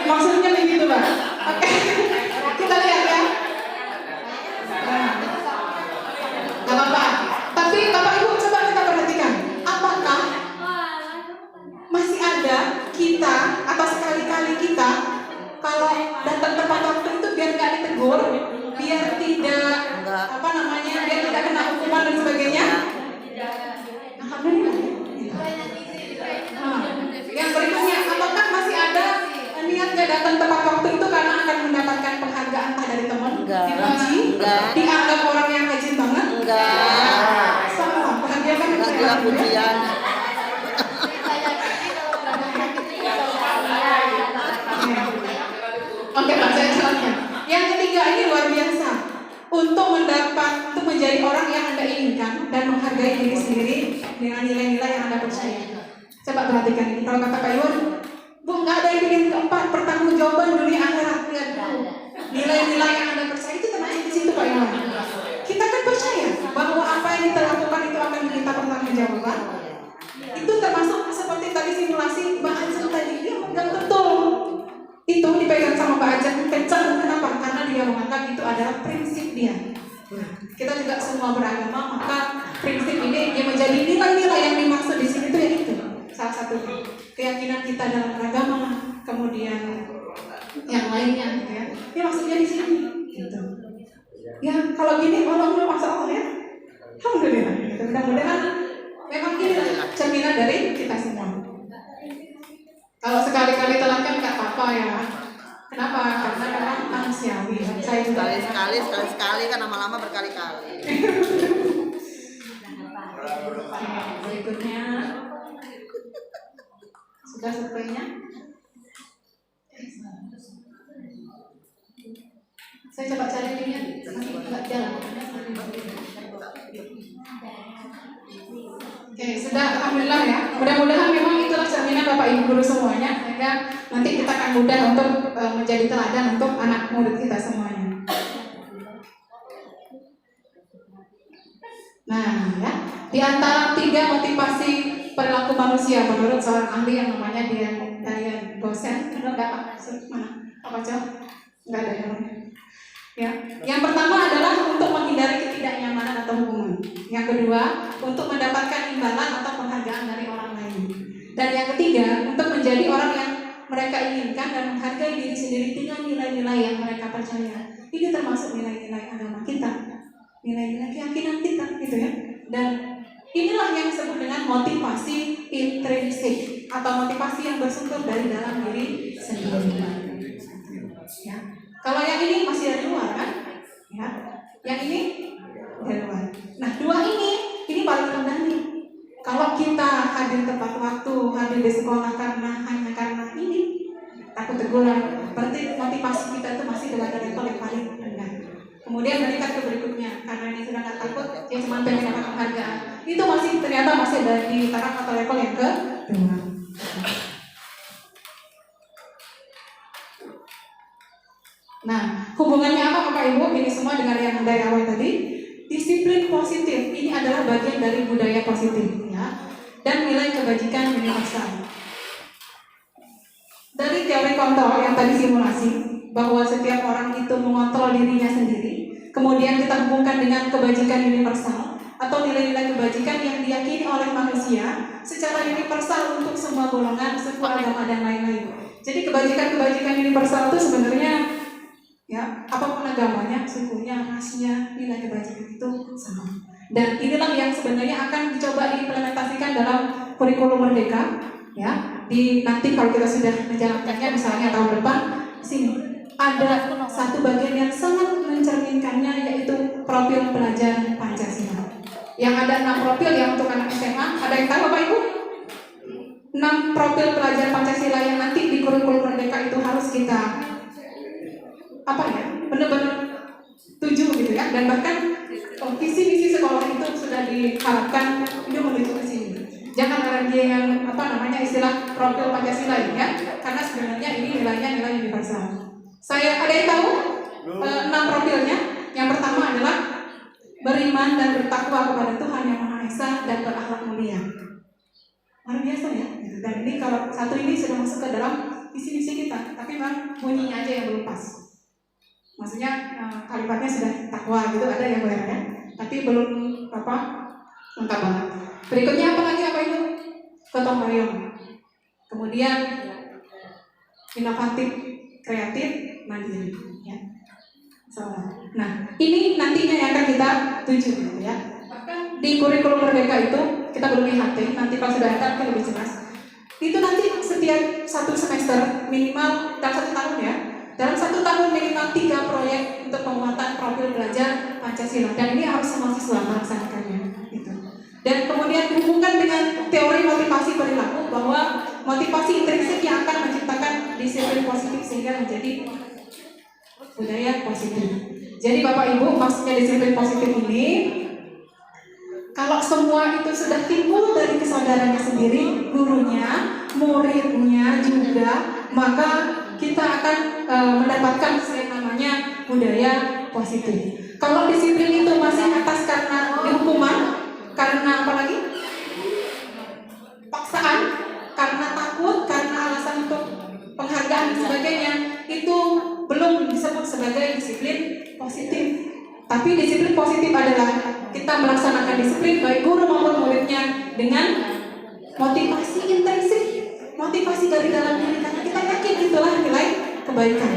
Maksudnya begitu Pak. Oke. Kita lihat ya. Gak apa-apa. Tapi Bapak Ibu coba kita perhatikan. Apakah masih ada kita atau sekali-kali kita kalau datang tepat waktu itu biar gak ditegur, biar tidak biar tidak kena hukuman dan sebagainya? Alhamdulillah. Yang berikutnya, apakah masih ada niatnya datang tepat waktu itu karena akan mendapatkan penghargaan entah dari teman, dipuji, dianggap orang yang rajin banget? Sama, perhatian kan kita pujian. Oke Pak, saya jelaskan. Yang ketiga ini luar biasa. Untuk menjadi orang yang Anda inginkan dan menghargai diri sendiri dengan nilai-nilai yang Anda percaya. Coba perhatikan ini. Kalau kata Pak Iwan, Bu, nggak ada yang bikin keempat, pertanggungjawaban dunia akhirat. Lihat dulu. Nilai-nilai yang Anda percaya itu termasuk di situ Pak Iwan. Kita kan percaya bahwa apa yang kita lakukan itu akan meminta pertanggungjawaban. Itu termasuk seperti tadi simulasi Mbak Ajeng tadi, dia megang betul. Itu dipegang sama Mbak Ajeng kencang. Kenapa? Karena dia menganggap itu adalah prinsip dia. Kita juga semua beragama, maka prinsip ini yang menjadi nilai-nilai yang dimaksud di sini itu ya itu. Salah satu keyakinan kita dalam beragama, kemudian yang lainnya, gitu ya. Ini maksudnya di sini, gitu. Ya kalau gini, Allah masya Allah ya. Alhamdulillah. Gitu. Mudah-mudahan memang ini cerminan dari kita semua. Kalau sekali-kali telat kan nggak apa-apa ya. Kenapa? Karena memang manusiawi. Saya juga sekali kan lama-lama berkali-kali. Berikutnya sudah surveinya. Saya coba cari linknya, masih nggak jalan. Oke, sudah alhamdulillah ya. Mudah-mudahan memang itulah cerminan Bapak Ibu guru semuanya, sehingga nanti kita akan mudah untuk menjadi teladan untuk anak murid kita semuanya. Nah, ya, di antara 3 motivasi perilaku manusia menurut seorang ahli yang namanya Dian dosen, enggak Pak, mana? Apa Cok? Nggak ada helmnya. Ya, yang pertama adalah untuk menghindari ketidaknyamanan atau hubungan. Yang kedua, untuk mendapatkan imbalan atau penghargaan dari orang lain. Dan yang ketiga, untuk menjadi orang yang mereka inginkan dan menghargai diri sendiri dengan nilai-nilai yang mereka percaya. Ini termasuk nilai-nilai agama kita, nilai-nilai keyakinan kita, gitu ya. Dan inilah yang disebut dengan motivasi intrinsik atau motivasi yang bersumber dari dalam diri sendiri. Ya. Kalau yang ini masih dari luar kan? Ya. Yang ini dari luar. Nah, dua ini paling rendah nih. Kalau kita hadir tepat waktu, hadir di sekolah hanya karena ini, takut teguran, berarti motivasi kita itu masih pada level yang paling rendah. Kemudian meningkat ke berikutnya, karena ini sudah nggak takut, dia cuma pengen dapat penghargaan. Itu ternyata masih ada di taraf atau level yang kedua. Nah, hubungannya apa Bapak Ibu? Ini semua dengan yang dari awal tadi. Disiplin positif ini adalah bagian dari budaya positif, ya, dan nilai kebajikan universal. Dari teori kontrol yang tadi simulasi, bahwa setiap orang itu mengontrol dirinya sendiri, kemudian kita hubungkan dengan kebajikan universal atau nilai-nilai kebajikan yang diyakini oleh manusia secara universal untuk semua golongan, suku, agama, dan lain-lain. Jadi kebajikan-kebajikan universal itu sebenarnya, ya, apapun agamanya, sukunya, rasnya, nilai kebajikan itu sama. Dan inilah yang sebenarnya akan dicoba diimplementasikan dalam kurikulum Merdeka, ya. Nanti kalau kita sudah menjalankannya, misalnya tahun depan, sini ada satu bagian yang sangat mencerminkannya, yaitu profil pelajar Pancasila. Yang ada 6 profil yang untuk anak SMA. Ada yang tahu Bapak Ibu? 6 profil pelajar Pancasila yang nanti di kurikulum Merdeka itu harus kita benar-benar tuju gitu ya, dan bahkan visi misi sekolah itu sudah diharapkan itu menuju ke sini. Jangan ada dia yang istilah profil Pancasila ini ya, karena sebenarnya ini nilainya nilai universal. Ada yang tahu 6 profilnya? Yang pertama adalah beriman dan bertakwa kepada Tuhan Yang Maha Esa dan berakhlak mulia. Luar biasa ya. Dan ini kalau satu ini sudah masuk ke dalam visi misi kita, tapi memang bunyinya aja yang belum pas. Maksudnya kalimatnya sudah takwa gitu, ada yang ya, tapi belum lengkap banget. Berikutnya apa lagi itu? Gotong royong. Kemudian inovatif, kreatif, mandiri. Ya. Nah, ini nantinya yang akan kita tuju gitu ya. Bahkan di kurikulum Merdeka itu kita belum lihat ya, nanti kalau sudah ada kan lebih jelas. Itu nanti setiap satu semester minimal dalam 1 tahun ya. Dalam 1 tahun minimal 3 proyek untuk penguatan profil belajar Pancasila, dan ini harus semua siswa melaksanakannya. Gitu. Dan kemudian dihubungkan dengan teori motivasi perilaku, bahwa motivasi intrinsik yang akan menciptakan disiplin positif sehingga menjadi budaya positif. Jadi Bapak Ibu, maksudnya disiplin positif ini, kalau semua itu sudah timbul dari kesadarannya sendiri, gurunya, muridnya juga, maka kita akan mendapatkan yang namanya budaya positif. Kalau disiplin itu masih atas karena hukuman, karena apa lagi? Paksaan, karena takut, karena alasan untuk penghargaan dan sebagainya, itu belum disebut sebagai disiplin positif. Tapi disiplin positif adalah kita melaksanakan disiplin baik guru maupun muridnya dengan motivasi intrinsik, motivasi dari dalam diri, karena kita yakin itulah nilai kebaikan.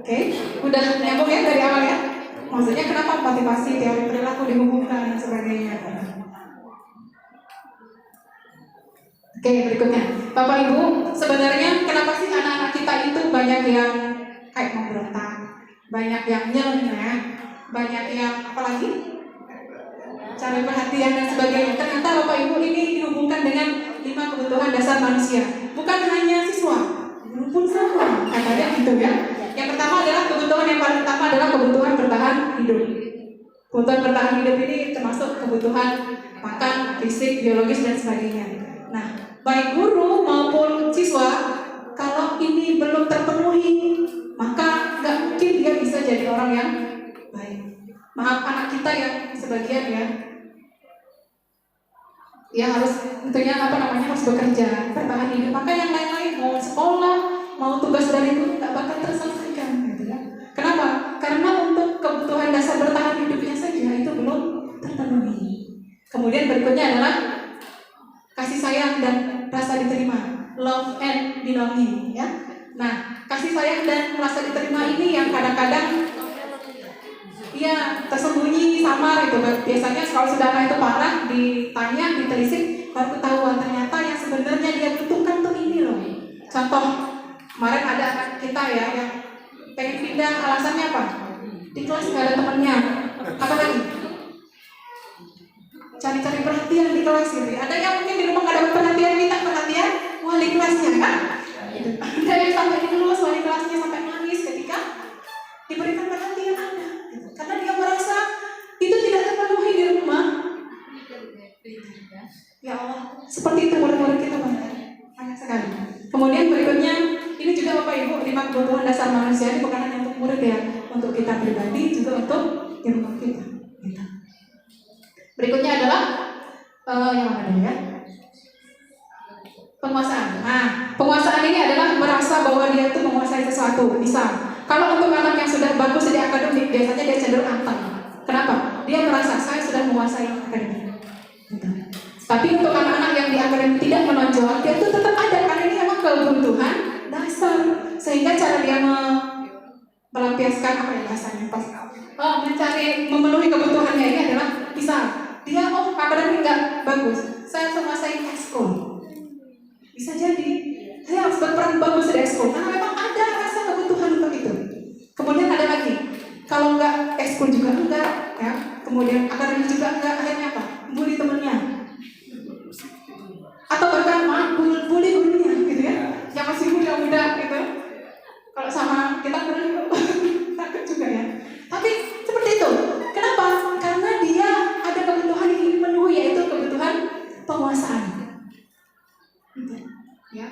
Oke, udah nyambung ya dari awal ya. Maksudnya kenapa motivasi teori perilaku dihubungkan dan sebagainya. Oke, berikutnya Bapak Ibu, sebenarnya kenapa sih anak-anak kita itu banyak yang kayak memberontak, banyak yang nyeleneh, banyak yang apalagi cari perhatian dan sebagainya. Ternyata Bapak Ibu ini dihubungkan dengan 5 kebutuhan dasar manusia. Bukan hanya siswa, guru pun sama, katanya gitu ya. Yang pertama adalah kebutuhan yang paling utama adalah kebutuhan bertahan hidup. Kebutuhan bertahan hidup ini termasuk kebutuhan makan, fisik, biologis dan sebagainya. Nah, baik guru maupun siswa, kalau ini belum terpenuhi, maka nggak mungkin dia bisa jadi orang yang baik. Maaf anak kita yang sebagian ya, ya harus tentunya harus bekerja, bertahan hidup. Maka yang lain-lain mau sekolah, mau tugas dari guru nggak bakal terselesaikan, gitu ya. Kenapa? Karena untuk kebutuhan dasar bertahan hidupnya saja itu belum terpenuhi. Kemudian berikutnya adalah kasih sayang dan rasa diterima, love and belonging, ya. Nah, kasih sayang dan rasa diterima ini yang kadang-kadang tersembunyi, samar itu. Biasanya kalau sudah anak itu parah, ditanya, ditelisik, baru ketahuan ternyata yang sebenarnya dia butuhkan tuh ini loh. Contoh, kemarin ada anak kita ya yang pengen pindah, alasannya apa? Di kelas nggak ada temannya. Apa lagi? Cari-cari perhatian di kelas gitu. Ada yang mungkin di rumah nggak dapat perhatian, minta perhatian wali kelasnya kan? Ada yang sampai dilulus wali kelasnya sampai nangis ketika diberikan perhatian ada. Karena dia merasa itu tidak terpenuhi di rumah. Ya Allah, seperti itu murid-murid kita banyak sekali. Kemudian berikutnya, ini juga Bapak Ibu, 5 kebutuhan dasar manusia ini bukan hanya untuk murid ya, untuk kita pribadi juga untuk di rumah kita. Berikutnya adalah yang mana ya? Penguasaan. Nah, penguasaan ini adalah merasa bahwa dia itu menguasai sesuatu. Misal, kalau untuk anak yang sudah bagus di akademik, biasanya dia cenderung anteng. Kenapa? Dia merasa saya sudah menguasai akademik. Tapi untuk anak-anak yang di akademik tidak menonjol, dia itu tetap ada karena ini memang kebutuhan dasar. Sehingga cara dia melampiaskan apa ya bahasanya pas memenuhi kebutuhannya ini adalah misal dia akademik nggak bagus, saya menguasai ekskul. Bisa jadi saya harus berperan bagus di ekskul karena memang ada rasa kebutuhan untuk itu. Kemudian ada lagi, kalau nggak ekskul juga enggak, ya. Kemudian akademik juga enggak, akhirnya apa? Bully temennya, atau bahkan bully gurunya, gitu ya. Yang masih muda-muda gitu. Kalau sama kita takut juga ya. Tapi seperti itu. Kenapa? Karena dia ada kebutuhan yang ingin dipenuhi, yaitu kebutuhan penguasaan. Gitu. Ya.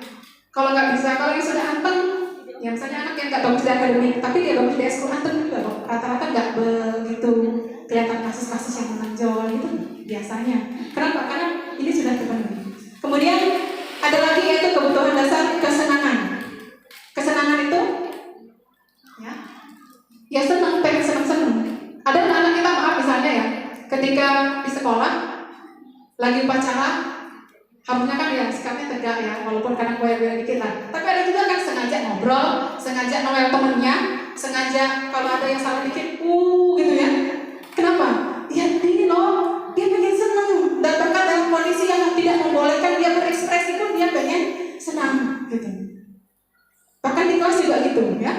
Kalau nggak bisa, kalau yang sudah anteng, ya misalnya anak yang nggak bagus di akademik, tapi dia bagus di ekskul anteng juga kok. Rata-rata nggak begitu kelihatan kasus-kasus yang menonjol itu biasanya. Kenapa? Karena ini sudah terpenuhi. Kemudian ada lagi yaitu kebutuhan dasar kesenangan. Kesenangan itu, ya senang, pengen senang-senang. Ada anak kita maaf misalnya ya, ketika di sekolah lagi upacara, harusnya kan ya sikapnya tegak ya, walaupun kadang goyah-goyah dikit lah. Tapi ada juga kan sengaja ngobrol, sengaja noel temennya, sengaja kalau ada yang salah dikit, gitu ya. Kenapa? Ya ini loh, dia pengen senang. Dan bahkan dalam kondisi yang tidak membolehkan dia berekspresi pun dia pengen senang, gitu. Bahkan di kelas juga gitu ya.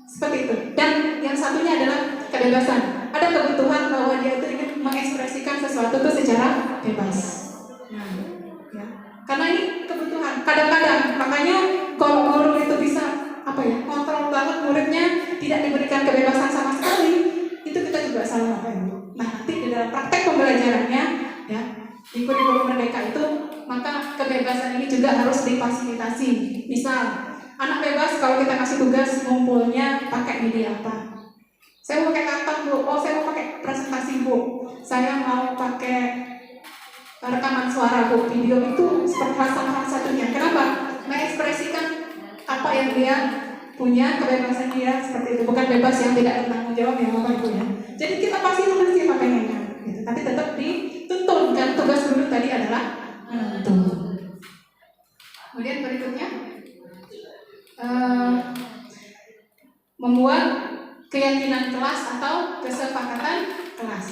Seperti itu. Dan yang satunya adalah kebebasan. Ada kebutuhan bahwa dia itu ingin mengekspresikan sesuatu itu secara bebas. Nah, ya. Karena ini kebutuhan. Kadang-kadang makanya kalau guru itu bisa kontrol banget muridnya, tidak diberikan kebebasan sama sekali, itu kita juga salah apa ya. Nah, nanti di dalam praktek pembelajarannya, ya, di kurikulum merdeka itu, maka kebebasan ini juga harus difasilitasi. Misal, anak bebas kalau kita kasih tugas ngumpulnya pakai media apa? Saya mau pakai karton Bu, saya mau pakai presentasi Bu, saya mau pakai rekaman suara Bu, video itu seperti salah satunya. Kenapa? Mengekspresikan apa yang dia punya, kebebasan dia seperti itu, bukan bebas yang tidak bertanggung jawab ya Bapak Ibu ya. Jadi kita pasti tulis apa pengennya, gitu. Tapi tetap dituntun kan tugas guru tadi adalah menuntun. Kemudian berikutnya membuat keyakinan kelas atau kesepakatan kelas.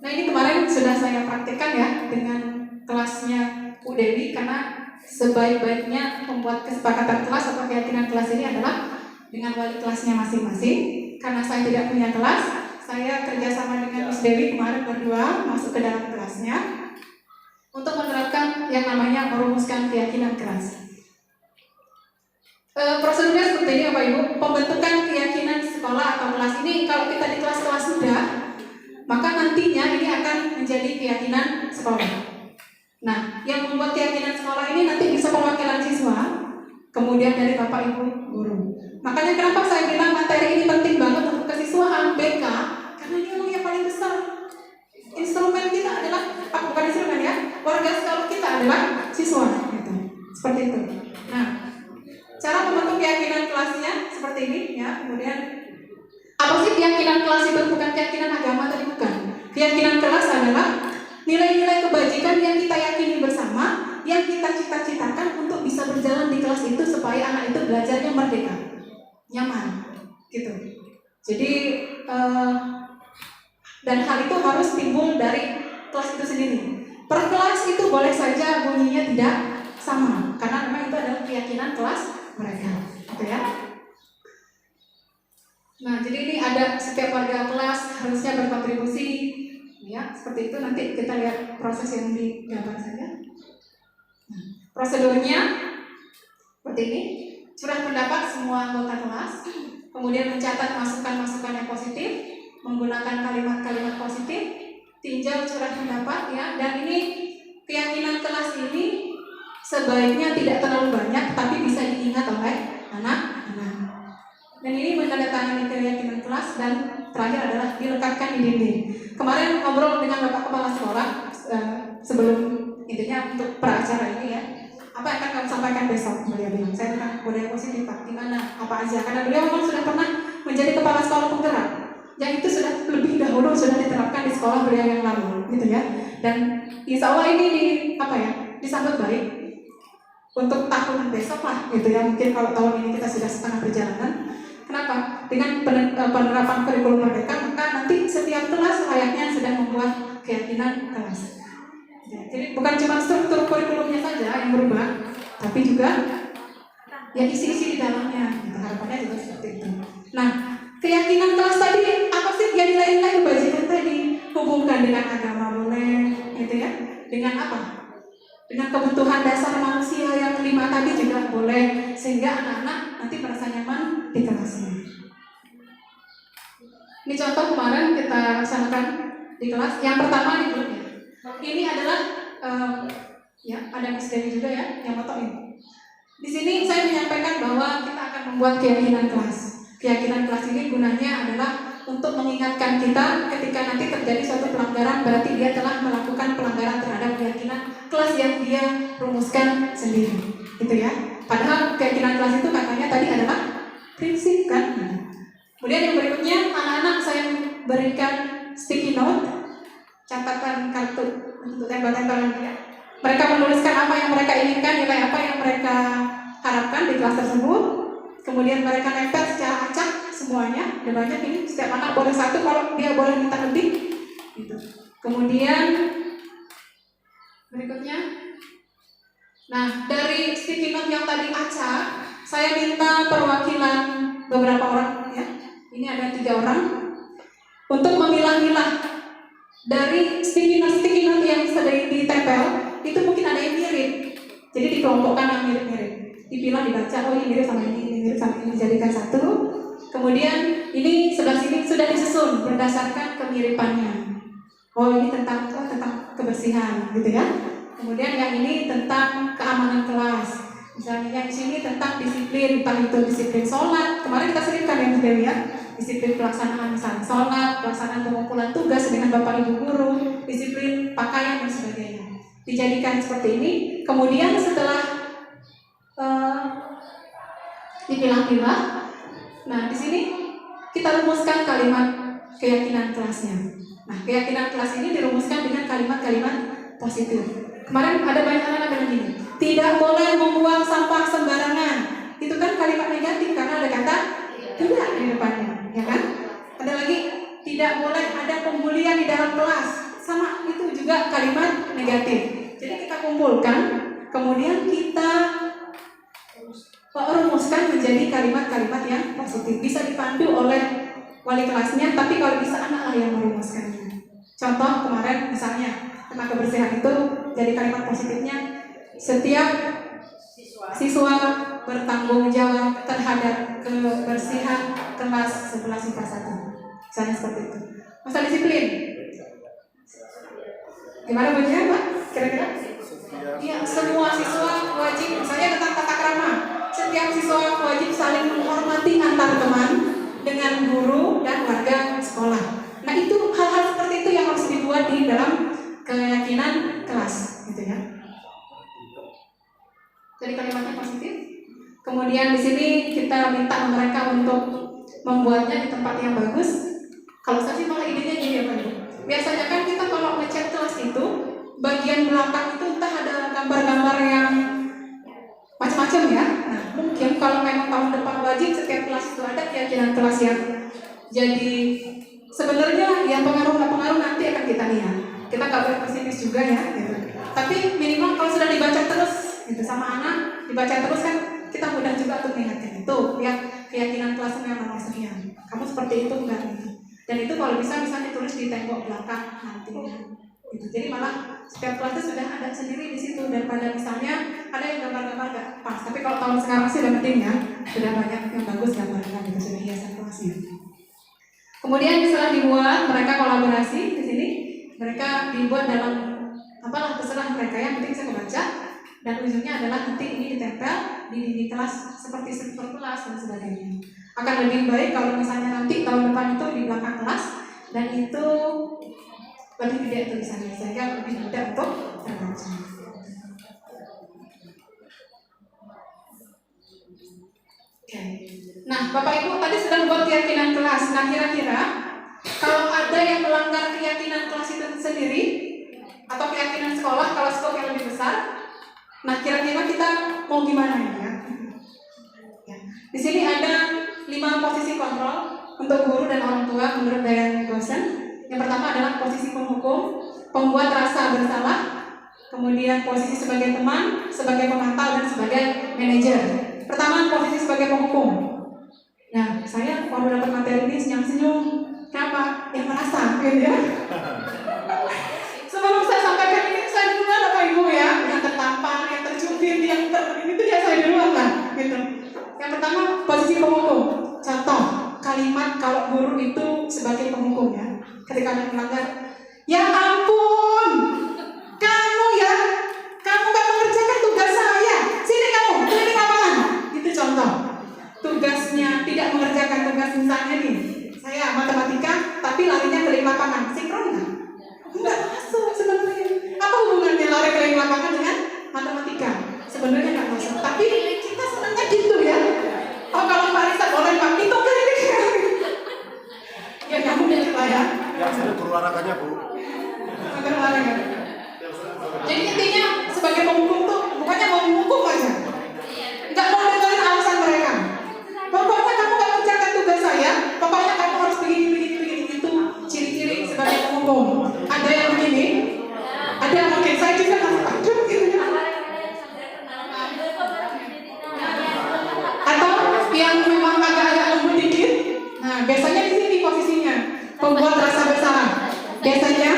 Nah ini kemarin sudah saya praktikkan ya dengan kelasnya Bu Dewi, karena sebaik-baiknya membuat kesepakatan kelas atau keyakinan kelas ini adalah dengan wali kelasnya masing-masing. Karena saya tidak punya kelas, saya kerjasama dengan Miss Dewi kemarin berdua masuk ke dalam kelasnya untuk menerapkan yang namanya merumuskan keyakinan kelas. Prosedurnya seperti ini Bapak Ibu. Pembentukan keyakinan sekolah atau kelas ini, kalau kita di kelas-kelas sudah, maka nantinya ini akan menjadi keyakinan sekolah. Nah, yang membuat keyakinan sekolah ini nanti bisa perwakilan siswa, kemudian dari Bapak Ibu guru. Makanya kenapa saya bilang materi ini penting banget untuk kesiswaan BK, karena ini yang paling besar. Instrumen kita adalah bukan instrumen ya, warga sekolah keyakinan agama tadi, bukan. Keyakinan kelas adalah nilai-nilai kebajikan yang kita yakini bersama, yang kita cita-citakan untuk bisa berjalan di kelas itu supaya anak itu belajarnya merdeka, nyaman, gitu. Jadi dan hal itu harus timbul dari kelas itu sendiri. Per kelas itu boleh saja bunyinya tidak sama, karena memang itu adalah keyakinan kelas mereka, gitu ya. Nah, jadi ini ada setiap warga kelas harusnya berkontribusi, ya, seperti itu. Nanti kita lihat proses yang digambar saja. Nah, prosedurnya seperti ini: curah pendapat semua anggota kelas, kemudian mencatat masukan-masukan yang positif, menggunakan kalimat-kalimat positif, tinjau curah pendapat, ya. Dan ini keyakinan kelas ini sebaiknya tidak terlalu banyak, tapi bisa diingat oleh anak-anak. Dan ini menandatangani keyakinan kelas, dan terakhir adalah dilekatkan di dinding. Kemarin ngobrol dengan Bapak Kepala Sekolah sebelum intinya untuk peracara ini, ya. Apa yang akan kamu sampaikan besok? Beliau bilang, saya tentang budaya positif, Pak. Gimana? Apa aja? Karena beliau memang sudah pernah menjadi kepala sekolah penggerak, yang itu sudah lebih dahulu sudah diterapkan di sekolah beliau yang lalu, gitu ya. Dan insya Allah ini disambut baik untuk tahun besok lah, gitu ya. Mungkin kalau tahun ini kita sudah setengah perjalanan. Kenapa? Dengan penerapan kurikulum merdeka, maka nanti setiap kelas layaknya sedang membuat keyakinan kelas. Ya, jadi bukan cuma struktur kurikulumnya saja yang berubah, tapi juga ya isi-isi di dalamnya. Gitu. Harapannya juga seperti itu. Nah, keyakinan kelas tadi apa sih? Ya, nilai-nilai kebajikan tadi, hubungkan dengan agama boleh, gitu ya. Dengan apa? Dengan kebutuhan dasar manusia yang 5 tadi juga boleh, sehingga anak-anak nanti merasa nyaman di kelasnya. Ini contoh kemarin kita laksanakan di kelas. Yang pertama di grupnya. Ini adalah ya, ada Miss Dewi juga ya yang fotoin. Di sini saya menyampaikan bahwa kita akan membuat keyakinan kelas. Keyakinan kelas ini gunanya adalah untuk mengingatkan kita ketika nanti terjadi suatu pelanggaran, berarti dia telah melakukan pelanggaran terhadap keyakinan kelas yang dia rumuskan sendiri, gitu ya. Padahal keyakinan kelas itu katanya tadi adalah prinsip, kan. Kemudian yang berikutnya, anak-anak saya berikan sticky note, catatan kartu untuk tempel-tempelan dia. Mereka menuliskan apa yang mereka inginkan, nilai apa yang mereka harapkan di kelas tersebut. Kemudian mereka nempel secara acak semuanya. Ada banyak ini, setiap anak boleh satu, kalau dia boleh minta lebih, gitu. Kemudian berikutnya, nah dari sticky note yang tadi acak, saya minta perwakilan beberapa orang, ya. Ini ada 3 orang untuk memilah-milah dari sticky note yang sedang ditempel. Itu mungkin ada yang mirip, jadi dikelompokkan yang mirip-mirip, dipilah, dibaca, oh ini mirip sama ini mirip sama ini, dijadikan satu. Kemudian ini sebelah sini sudah disusun berdasarkan kemiripannya. Oh ini tentang kebersihan, gitu ya. Kemudian yang ini tentang keamanan kelas. Misalnya yang di sini tentang disiplin, entah itu disiplin sholat. Kemarin kita selipkan yang Dewi, ya. Disiplin pelaksanaan misalnya sholat, pelaksanaan pengumpulan tugas dengan Bapak Ibu guru, disiplin pakaian dan sebagainya. Dijadikan seperti ini. Kemudian setelah dipilah-pilah, nah di sini kita rumuskan kalimat keyakinan kelasnya. Nah, keyakinan kelas ini dirumuskan dengan kalimat-kalimat positif. Kemarin ada banyak anak bilang gini, tidak boleh membuang sampah sembarangan. Itu kan kalimat negatif karena ada kata tidak di depannya, ya kan? Ada lagi, tidak boleh ada pembulian di dalam kelas. Sama, itu juga kalimat negatif. Jadi kita kumpulkan, kemudian kita rumuskan menjadi kalimat-kalimat yang positif. Bisa dipandu oleh wali kelasnya, tapi kalau bisa anak lah yang merumuskannya. Contoh kemarin misalnya tentang kebersihan itu, jadi kalimat positifnya, setiap siswa bertanggung jawab terhadap kebersihan kelas 11 IPA 1. Misalnya seperti itu. Masalah disiplin, gimana bunyinya Pak? Kira-kira? Iya, semua siswa wajib, misalnya tentang tata krama, setiap siswa wajib saling menghormati antar teman dengan guru dan warga sekolah. Nah itu hal-hal seperti itu yang harus dibuat di dalam keyakinan kelas, gitu ya. Jadi kalimatnya positif. Kemudian di sini kita minta mereka untuk membuatnya di tempat yang bagus. Kalau saya sih malah idenya gini ya Pak Ibu. Biasanya kan kita kalau ngecat kelas itu bagian belakang itu entah ada gambar-gambar yang macam-macam ya. Nah, mungkin kalau memang tahun depan wajib setiap kelas itu ada keyakinan kelas yang jadi sebenarnya yang pengaruh nggak pengaruh nanti akan kita lihat. Kita nggak boleh pesimis juga ya. Gitu. Tapi minimal kalau sudah dibaca terus gitu sama anak, dibaca terus kan kita mudah juga untuk mengingatkan itu. Lihat keyakinan kelasnya nomor sekian. Kamu seperti itu enggak gitu. Dan itu kalau bisa ditulis di tembok belakang nanti. Gitu. Jadi malah setiap kelas itu sudah ada sendiri di situ daripada misalnya ada yang gambar-gambar nggak pas. Tapi kalau tahun sekarang sih udah penting ya, sudah banyak yang bagus gambarnya gitu, sudah hiasan kelasnya. Kemudian setelah dibuat mereka kolaborasi di sini, mereka dibuat dalam apalah terserah mereka yang penting bisa membaca dan ujungnya adalah nanti ini ditempel di kelas seperti struktur kelas dan sebagainya. Akan lebih baik kalau misalnya nanti tahun depan itu di belakang kelas dan itu lebih gede tulisannya sehingga lebih mudah untuk terbaca. Oke. Nah, Bapak Ibu tadi sudah buat keyakinan kelas. Nah, kira-kira kalau ada yang melanggar keyakinan kelas itu sendiri atau keyakinan sekolah kalau skop yang lebih besar, nah kira-kira kita mau gimana ya? Di sini ada 5 posisi kontrol untuk guru dan orang tua menurut Diane Gosen. Yang pertama adalah posisi penghukum, pembuat rasa bersalah, kemudian posisi sebagai teman, sebagai pemantau, dan sebagai manajer. Pertama, posisi sebagai penghukum. Nah, saya kalau dapat materi ini senyum-senyum. Kenapa? Yang merasa, gitu ya. Sebelum saya sampaikan ini, saya duluan Bapak Ibu ya, yang tertampar, yang tercubit, itu ya saya duluan lah, gitu. Yang pertama, posisi penghukum. Contoh, kalimat kalau guru itu sebagai penghukum ya. Ketika ada melanggar, ya ampun, kamu gak mengerjakan tugas saya. Sini kamu, keliling lapangan. Itu contoh. Tugasnya tidak mengerjakan tugas misalnya nih. Saya matematika, tapi larinya keliling lapangan. Sinkron nggak? Nggak masuk sebenarnya. Apa hubungannya lari keliling lapangan dengan matematika? Sebenarnya nggak masuk. Tapi kita senangnya gitu ya. Oh kalau Pak Risa boleh Pak, itu keliling. Ya kamu mikir lah ya. Yang sini guru olahraganya Bu. Agar olahraga. Jadi intinya sebagai penghukum tuh bukannya mau menghukum aja, nggak mau dengerin alasan mereka. Pokoknya kamu nggak mengerjakan tugas saya, pokoknya kamu harus begini itu ciri-ciri sebagai penghukum. Ada yang begini, ada yang mungkin saya juga nggak aduh gitu. Atau yang memang agak-agak lembut dikit. Nah biasanya di sini posisinya pembuat rasa bersalah. Biasanya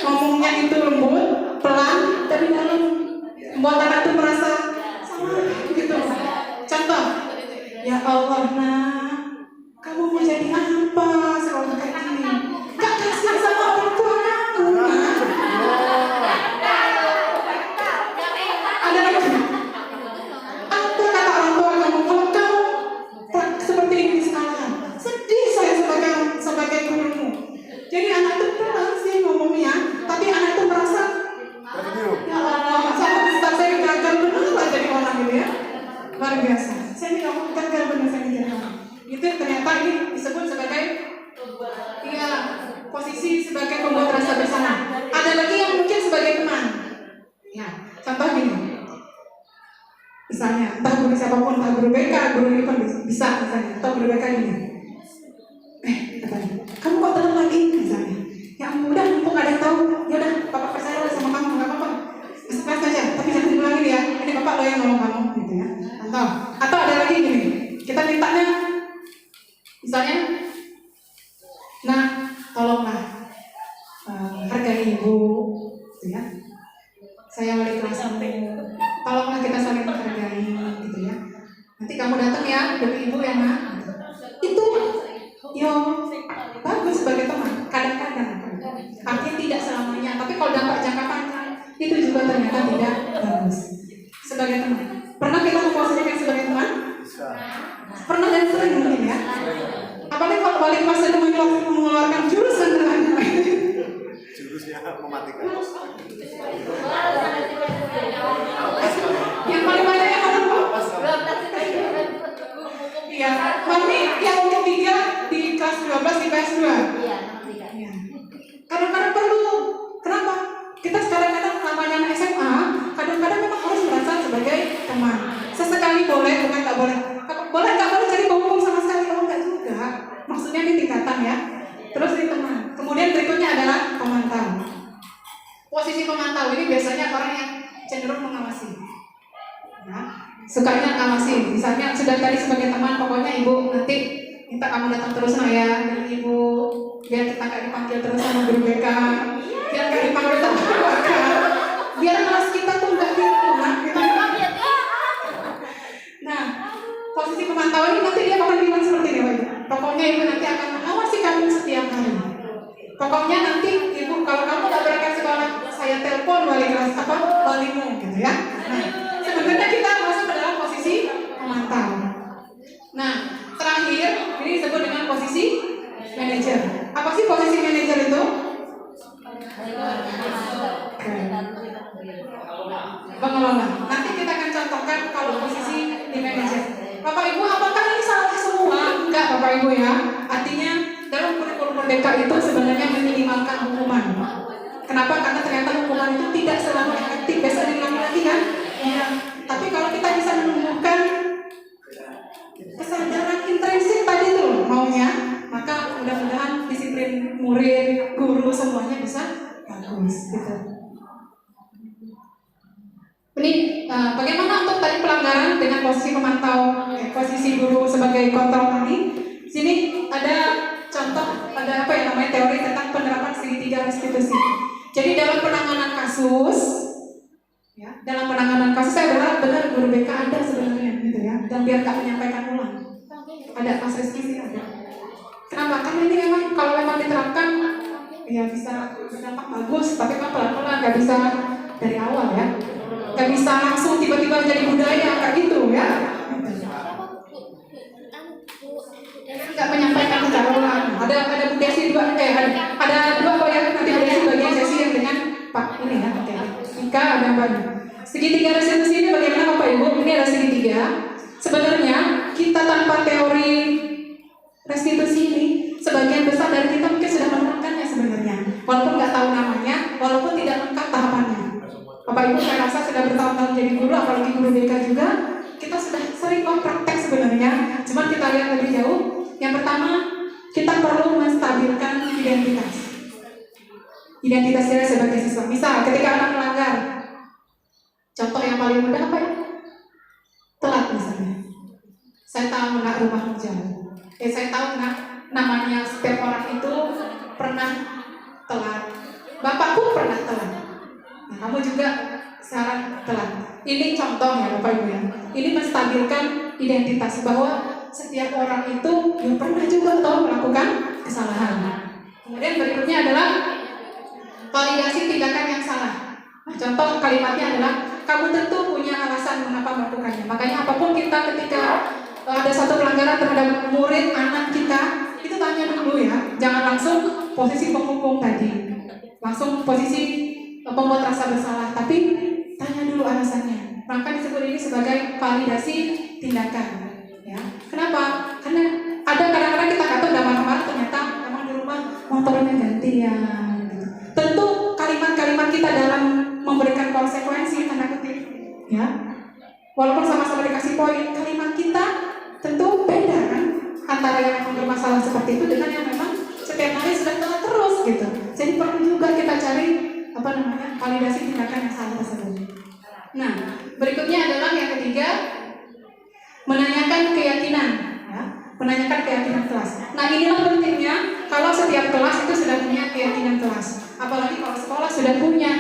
ngomongnya itu lembut, pelan, tapi dalam membuat anak itu merasa sama gitu. Contoh, ya Allah nak, kamu mau jadi apa sekolah kayak gini? Gak kasih sama orang tua kamu nak. Ada lagi. Apa kata orang tua kamu kalau kamu seperti ini di sekolah? Sedih saya sebagai gurumu. Jadi anak itu pelan sih ngomongnya, tapi anak itu merasa ya Allah, saya gagal benar lah jadi orang gitu ya. Luar biasa. Saya ini ngomong gagal benar saya jadi orang. Itu ternyata ini disebut sebagai posisi sebagai pembuat rasa bersalah. Ada lagi yang mungkin sebagai teman. Ya, contoh gini. Misalnya, entah guru siapapun, entah guru BK, guru ini pun bisa misalnya, atau guru BK ini. Katanya, kamu kok telat lagi misalnya? Ya udah, mumpung ada yang tahu. Ya udah, Bapak percaya sama kamu, nggak apa-apa. Pas aja, tapi jangan diulangin ya. Ini Bapak lo yang nolong kamu, gitu ya. Atau ada lagi gini, kita mintanya, misalnya, nah, tolonglah hargai ibu, gitu ya. Saya wali kelas kamu, tolonglah kita saling menghargai, gitu ya. Nanti kamu datang ya demi ibu ya nak. Itu, yo, bagus sebagai teman. Kadang-kadang, artinya tidak selamanya. Tapi kalau dampak jangka panjang, itu juga ternyata tidak bagus. Sebagai teman, pernah kita memposisikan sebagai teman? Pernah dan sering mungkin ya. Apalagi kalau wali kelas itu mengeluarkan jurus sederhana. Jurusnya mematikan. Yang paling banyak yang ada Iya, mami yang ketiga di kelas 12 di PS2. Ya. Kadang-kadang perlu. Kenapa? Kita kadang-kadang namanya anak SMA, kadang-kadang memang harus merasa sebagai teman. Sesekali boleh, bukan nggak boleh. Boleh nggak boleh jadi pemukul sama sekali? Oh nggak juga. Maksudnya ini tingkatan ya. Terus ini teman. Kemudian berikutnya adalah pemantau. Posisi pemantau ini biasanya orang yang cenderung mengawasi. Ya, sukanya ngawasi. Misalnya sudah tadi sebagai teman, pokoknya ibu nanti minta kamu datang terus ya dengan ibu, biar kita nggak dipanggil terus sama guru BK, biar nggak dipanggil sama keluarga, biar kelas kita tuh nggak diulang gitu. Nah, posisi pemantau ini nanti dia akan bilang seperti ini, Pak. Pokoknya ibu nanti akan mengawasi kamu setiap hari. Pokoknya nanti ibu kalau kamu nggak berangkat sekolah, saya telepon wali kelas walimu gitu ya. Nah, sebenarnya kita masuk ke dalam posisi pemantau. Nah, terakhir ini disebut dengan posisi manajer. Apa sih posisi manajer itu? Pengelola. Nanti kita akan contohkan kalau posisi di manajer. Bapak Ibu, apakah ini salah semua? Enggak, Bapak Ibu ya. Artinya dalam kurikulum merdeka itu sebenarnya meminimalkan hukuman. Kenapa? Karena ternyata hukuman itu tidak selalu efektif. Besok diulangi lagi kan? Ya. Tapi kalau kita bisa menumbuhkan kesadaran intrinsik tadi tuh maunya, maka mudah-mudahan disiplin murid, guru semuanya bisa bagus gitu. Ini bagaimana untuk tadi pelanggaran dengan posisi pemantau, posisi guru sebagai kontrol tadi. Sini ada contoh, ada apa ya namanya teori tentang penerapan segitiga restitusi. Jadi dalam penanganan kasus, ya, dalam penanganan kasus saya berharap benar guru BK ada sebenarnya gitu ya, dan biar tak menyampaikan ulang. Ada Mas Rizky sih ada. Kenapa? Karena ini memang kalau memang diterapkan ya bisa berdampak bagus, tapi memang pelan-pelan, nggak bisa dari awal ya, nggak bisa langsung tiba-tiba jadi budaya kayak gitu ya. Nggak menyampaikan secara ulang. Ada Bu Desi dua, ada dua kok ya, nanti Bu Desi bagian sesi yang dengan Pak ini ya, oke. Ika ada apa? Segitiga restitusi ini bagaimana Bapak Ibu? Ini ada segitiga. Sebenarnya kita tanpa teori restitusi ini, sebagian besar dari kita mungkin sudah menerapkannya sebenarnya, walaupun nggak tahu namanya, walaupun tidak lengkap tahapannya. Bapak Ibu saya rasa sudah bertahun-tahun jadi guru, apalagi guru BK juga, kita sudah sering praktek sebenarnya. Cuma kita lihat lebih jauh. Yang pertama, kita perlu menstabilkan identitas. Identitas dia sebagai siswa. Misal ketika anak melanggar, contoh yang paling mudah apa ya? Telat misalnya. Saya tahu nak rumah jauh. Saya tahu nak namanya setiap orang itu pernah telat. Bapak pun pernah telat. Nah, kamu juga sekarang telat. Ini contoh ya Bapak Ibu ya. Ini menstabilkan identitas bahwa setiap orang itu yang pernah juga tahu melakukan kesalahan. Kemudian berikutnya adalah validasi tindakan yang salah. Nah, contoh kalimatnya adalah kamu tentu punya alasan mengapa melakukannya. Makanya apapun kita ketika ada satu pelanggaran terhadap murid anak kita, itu tanya dulu ya. Jangan langsung posisi penghukum tadi, langsung posisi pembuat rasa bersalah, tapi tanya dulu alasannya. Maka disebut ini sebagai validasi tindakan. Ya. Kenapa? Karena ada kadang-kadang kita nggak tahu udah marah-marah, ternyata memang di rumah motornya gantian. Gitu. Tentu kalimat-kalimat kita dalam memberikan konsekuensi tanda kutip, ya. Walaupun sama-sama dikasih poin, kalimat kita tentu beda kan antara yang memang bermasalah seperti itu dengan yang memang setiap hari sudah telat terus gitu. Jadi perlu juga kita cari validasi tindakan yang salah tersebut. Nah, berikutnya adalah yang ketiga, menanyakan keyakinan, ya, menanyakan keyakinan kelas. Nah, inilah pentingnya kalau setiap kelas itu sudah punya keyakinan kelas. Apalagi kalau sekolah sudah punya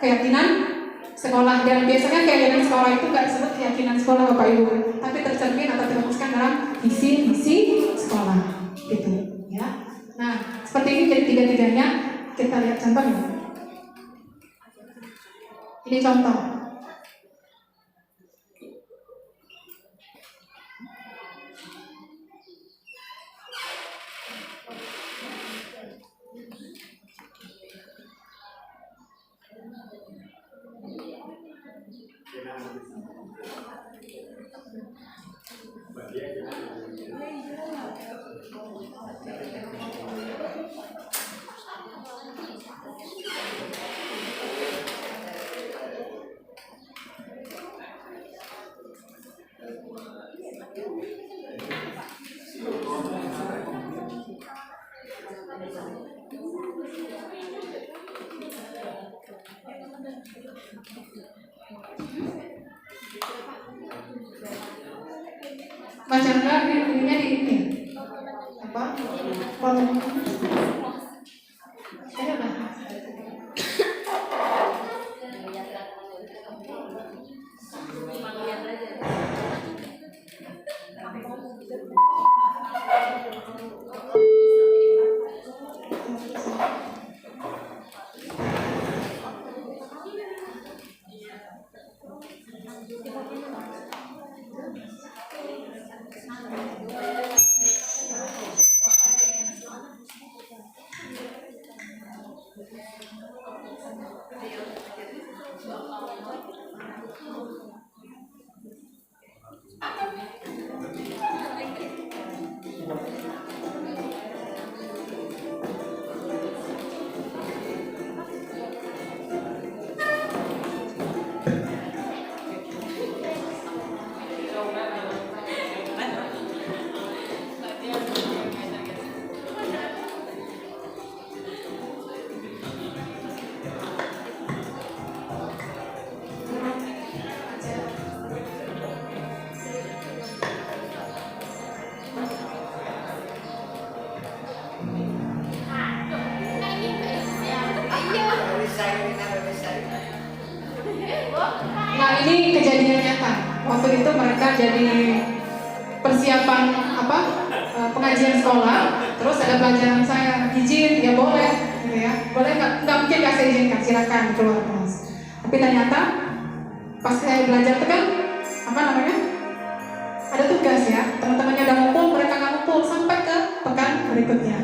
keyakinan sekolah, dan biasanya keyakinan sekolah itu nggak disebut keyakinan sekolah Bapak Ibu, tapi tercermin atau terfokuskan dalam visi-misi sekolah, gitu, ya. Nah, seperti ini jadi tiga-tiganya. Kita lihat contohnya. Ini contoh. Mas Chandra dirinya di ini apa? Kolom. Ini apa? Nah ini kejadian nyata. Waktu itu mereka jadi persiapan apa pengajian sekolah. Terus ada pelajaran saya izin ya boleh, gitu ya. Boleh nggak mungkin kasih izinkan silakan keluar kelas. Tapi ternyata pas saya belajar itu kan apa namanya ada tugas ya. Teman-temannya udah ngumpul, mereka nggak ngumpul sampai ke pekan berikutnya.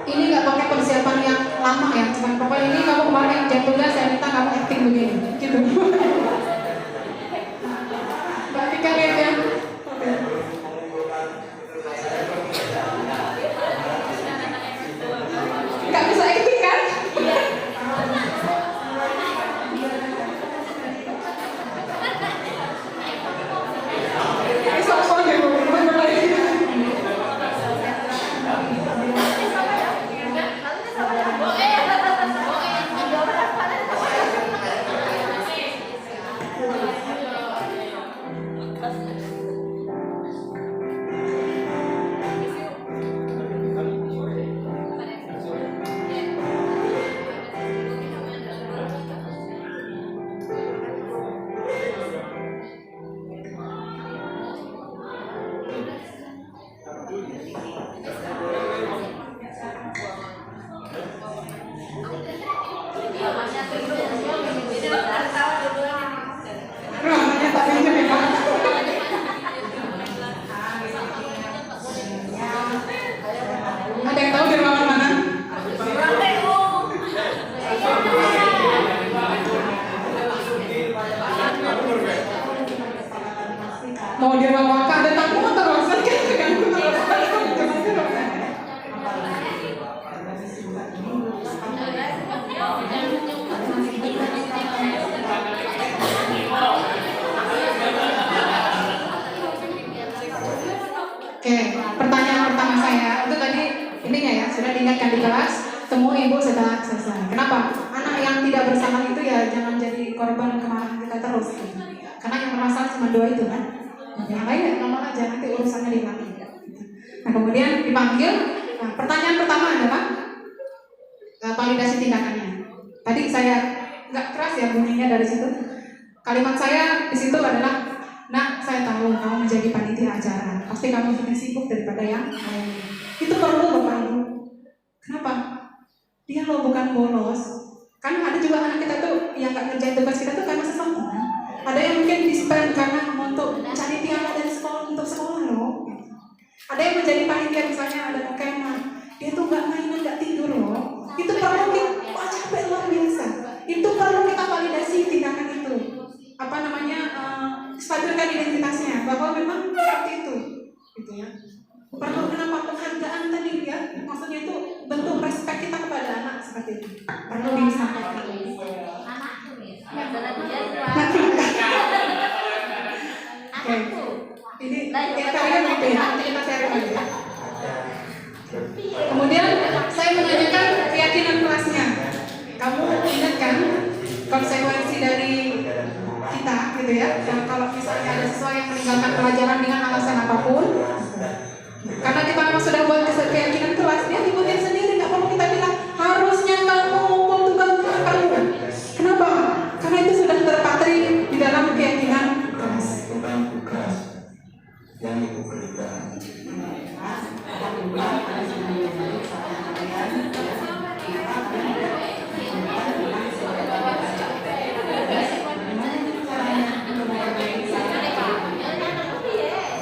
Ini nggak pakai persiapan yang lama ya, cuman pokoknya ini kamu kemarin jatuhnya saya minta kamu acting begini, gitu. Mbak Tika lihat ya. Nggak bisa acting kan? Soal gitu, ada yang tahu di ruangan mana? Mau di ruang waka ada tamu terus kan tergantung. Oke, pertanyaan pertama saya itu tadi intinya ya sudah diingatkan di kelas, temui ibu setelah selesai. Kenapa? Anak yang tidak bersalah itu ya jangan jadi korban kemarahan kita terus. Karena yang bermasalah cuma dua itu kan. Yang lain ya normal aja, nanti urusannya dipanggil. Nah kemudian dipanggil. Nah, pertanyaan pertama adalah validasi tindakannya. Tadi saya nggak keras ya bunyinya dari situ. Kalimat saya di situ adalah, nak, saya tahu kamu menjadi panitia acara. Pasti kamu lebih sibuk daripada yang lain. Itu perlu Bapak Ibu. Kenapa? Dia lo bukan bolos. Kan ada juga anak kita tuh yang nggak ngerjain tugas kita tuh karena sesuatu. Ada yang mungkin di-spend karena untuk cari piala dari sekolah untuk sekolah loh. Ada yang menjadi panitia misalnya ada mukena. Dia tuh nggak mainan, nggak tidur loh. Itu perlu kita capek luar biasa. Itu perlu menunjukkan identitasnya bahwa memang seperti itu, gitu ya. Perlu kenapa penghargaan tadi ya? Maksudnya itu bentuk respect kita kepada anak seperti itu. Perlu disampaikan. Oke, ini kalian gitu ya. Nanti kita share lagi ya. Kemudian saya menanyakan keyakinan kelasnya. Kamu ingat kan konsekuensi dari kita gitu ya? Dan kalau misalnya ada siswa yang meninggalkan pelajaran dengan alasan apapun, karena kita memang sudah buat keyakinan kelas, dia ikutin sendiri, nggak perlu kita bilang harusnya kamu ngumpul tugas kamu. Kenapa? Karena itu sudah terpatri di dalam keyakinan kelas. Yang ibu berikan.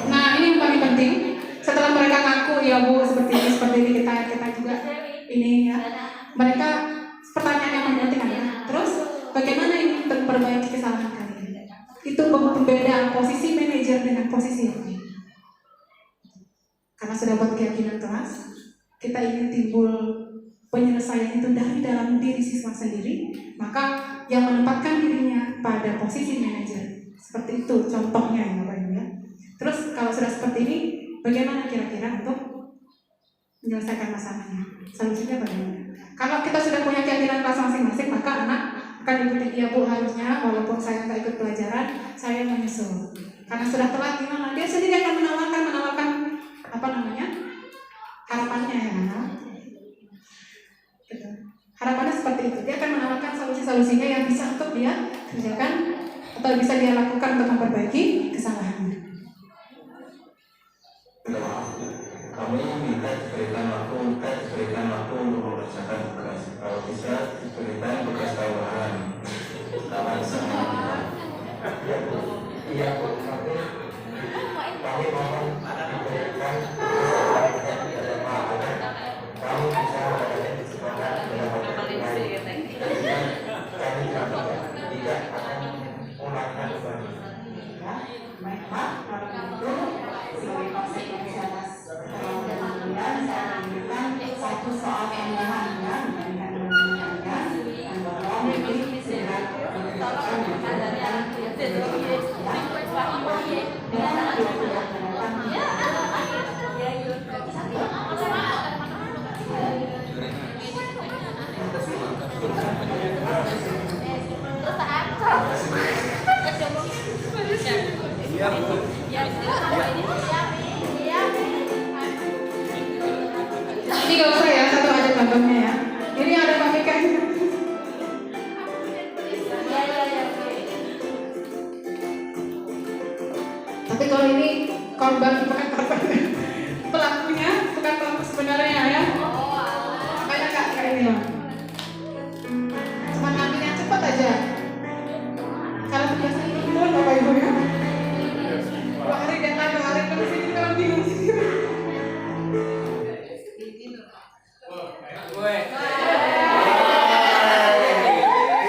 Nah, ini yang paling penting. Setelah mereka ngaku, ya Bu, seperti ini kita juga ini ya. Mereka pertanyaan yang paling penting adalah, terus bagaimana ini memperbaiki kesalahan kalian? Itu pembedaan posisi manajer dengan posisi yang lain. Karena sudah buat keyakinan kelas, kita ingin timbul penyelesaian itu dari dalam diri siswa sendiri, maka yang menempatkan dirinya pada posisi manajer. Seperti itu contohnya ya Bapak Ibu ya. Terus kalau sudah seperti ini, bagaimana kira-kira untuk menyelesaikan masalahnya? Solusinya bagaimana? Kalau kita sudah punya keyakinan kelas masing-masing, maka anak akan ikuti, ya Bu, harusnya walaupun saya nggak ikut pelajaran, saya menyusul. Karena sudah telat gimana? Dia sendiri akan menawarkan apa namanya? Harapannya ya. Gitu. Harapannya seperti itu. Dia akan menawarkan solusi-solusinya yang bisa untuk dia kerjakan atau bisa dia lakukan untuk memperbaiki kesalahannya. Kami minta diberikan waktu untuk mengerjakan tugas. Kalau bisa diberikan tugas tambahan. Karena saya iya Bu, kami mohon diberikan kami bisa tidak akan ulangkan kembali. Baik Pak, kalau begitu sebagai konsekuensi atas kemudian saya memberikan satu soal tambahan ya dibandingkan dengan yang bahwa mungkin sudah dilakukan Ini gak usah ya, satu aja contohnya ya. Ini ada Pak Mika. Tapi kalau ini korban bukan korban, pelakunya bukan pelaku sebenarnya ya. Makanya Kak kayak ini loh. Cuma ngambil yang cepat aja. Kalau biasa itu Bapak Ibu ya. 2 hari datang, 2 hari terus ini kalau bingung sih.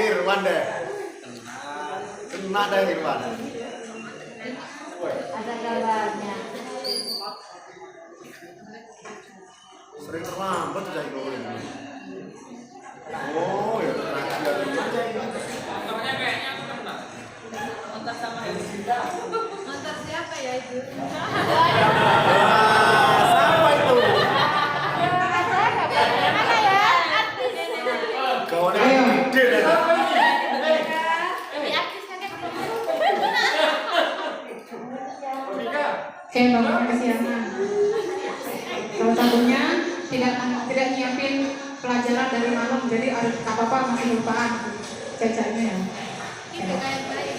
Irwan deh. Kena deh Irwan. Ada gambarnya. Sering terlambat sudah itu. Oh ya terakhir. Motor siapa ya itu? Siapa itu? Mana ya? Artis. Kawan yang gede deh. Ini artis kan? Oke, bangun kesiangan. Salah satunya tidak nyiapin pelajaran dari malam, jadi harus apa masih lupaan cacanya ya. Itu kayak baik.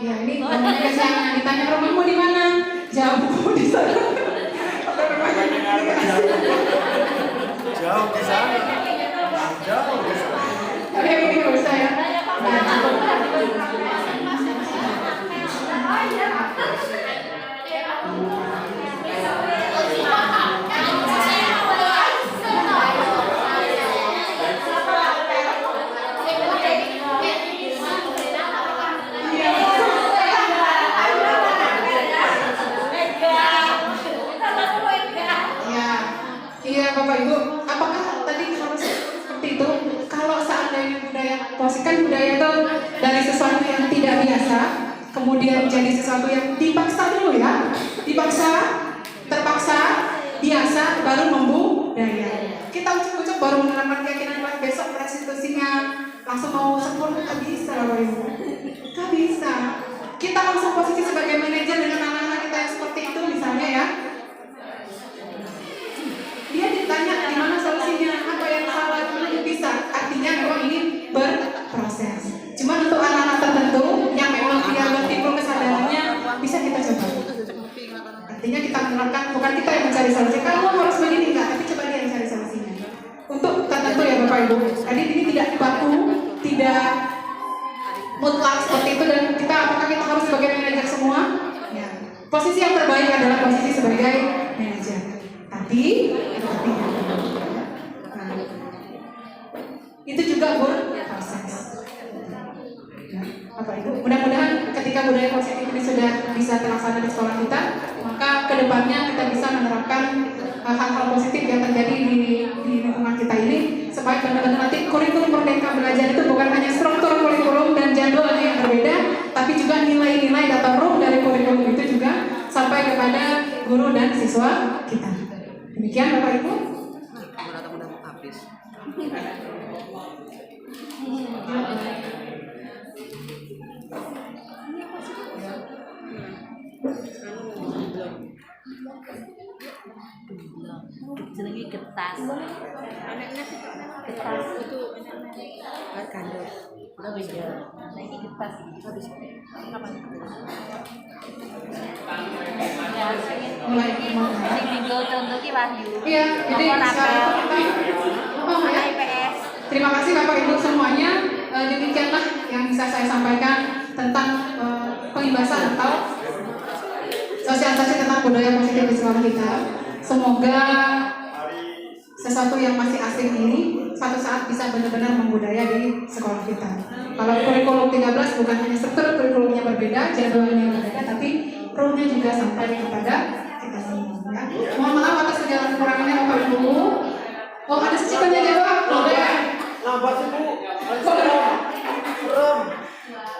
Ya ini bangun kesiangan, ditanya rumahmu di mana? Jauh di sana. Jauh di sana. Jauh di sana. Oke, ini nggak usah ya. Nah, kemudian jadi sesuatu yang dipaksa dulu ya, dipaksa, terpaksa, biasa, baru membudaya. Kita ucap-ucap baru menerapkan keyakinan bahwa besok restitusinya langsung mau sempurna, tak bisa Bapak Ibu, tak bisa. Kita langsung posisi sebagai manajer dengan anak-anak kita yang seperti itu misalnya ya. Dia ditanya di mana solusinya, apa yang salah, bisa. Artinya memang ini berproses. Cuma untuk anak-anak tertentu yang memang dia belum timbul kesadarannya, bisa kita coba. Artinya kita menerapkan, bukan kita yang mencari solusi. Kamu harus begini enggak, tapi coba dia yang cari solusinya. Untuk tertentu ya Bapak Ibu. Jadi ini tidak baku, tidak mutlak seperti itu, dan kita apakah kita harus sebagai manajer semua? Ya. Posisi yang terbaik adalah posisi sebagai manajer. Tapi nah, itu juga berproses. Apa itu? Mudah-mudahan ketika budaya positif ini sudah bisa terlaksana di sekolah kita, maka kedepannya kita bisa menerapkan hal-hal positif yang terjadi di lingkungan kita ini, supaya benar-benar nanti kurikulum Merdeka Belajar itu bukan hanya struktur kurikulum dan jadwalnya yang berbeda, tapi juga nilai-nilai atau roh dari kurikulum itu juga sampai kepada guru dan siswa kita. Demikian Bapak Ibu. Habis. Jenenge getas. Getas itu gandul. Udah beda. Nah ini getas. Habis. Kapan? Mulai Sing minggu contoh ki Wahyu. Iya, jadi sekarang kita IPS. terima kasih Bapak Ibu semuanya. Demikianlah yang bisa saya sampaikan tentang pengibasan atau sosialisasi tentang budaya positif di sekolah kita. Semoga sesuatu yang masih asing ini suatu saat bisa benar-benar membudaya di sekolah kita. Kalau kurikulum 13 bukan hanya struktur kurikulumnya berbeda, jadwalnya berbeda, tapi rohnya juga sampai kepada kita semua. Ya. Mohon maaf atas segala kekurangannya Bapak Ibu. Oh, ada cicipannya jawab? Boleh. Lambat sih Bu.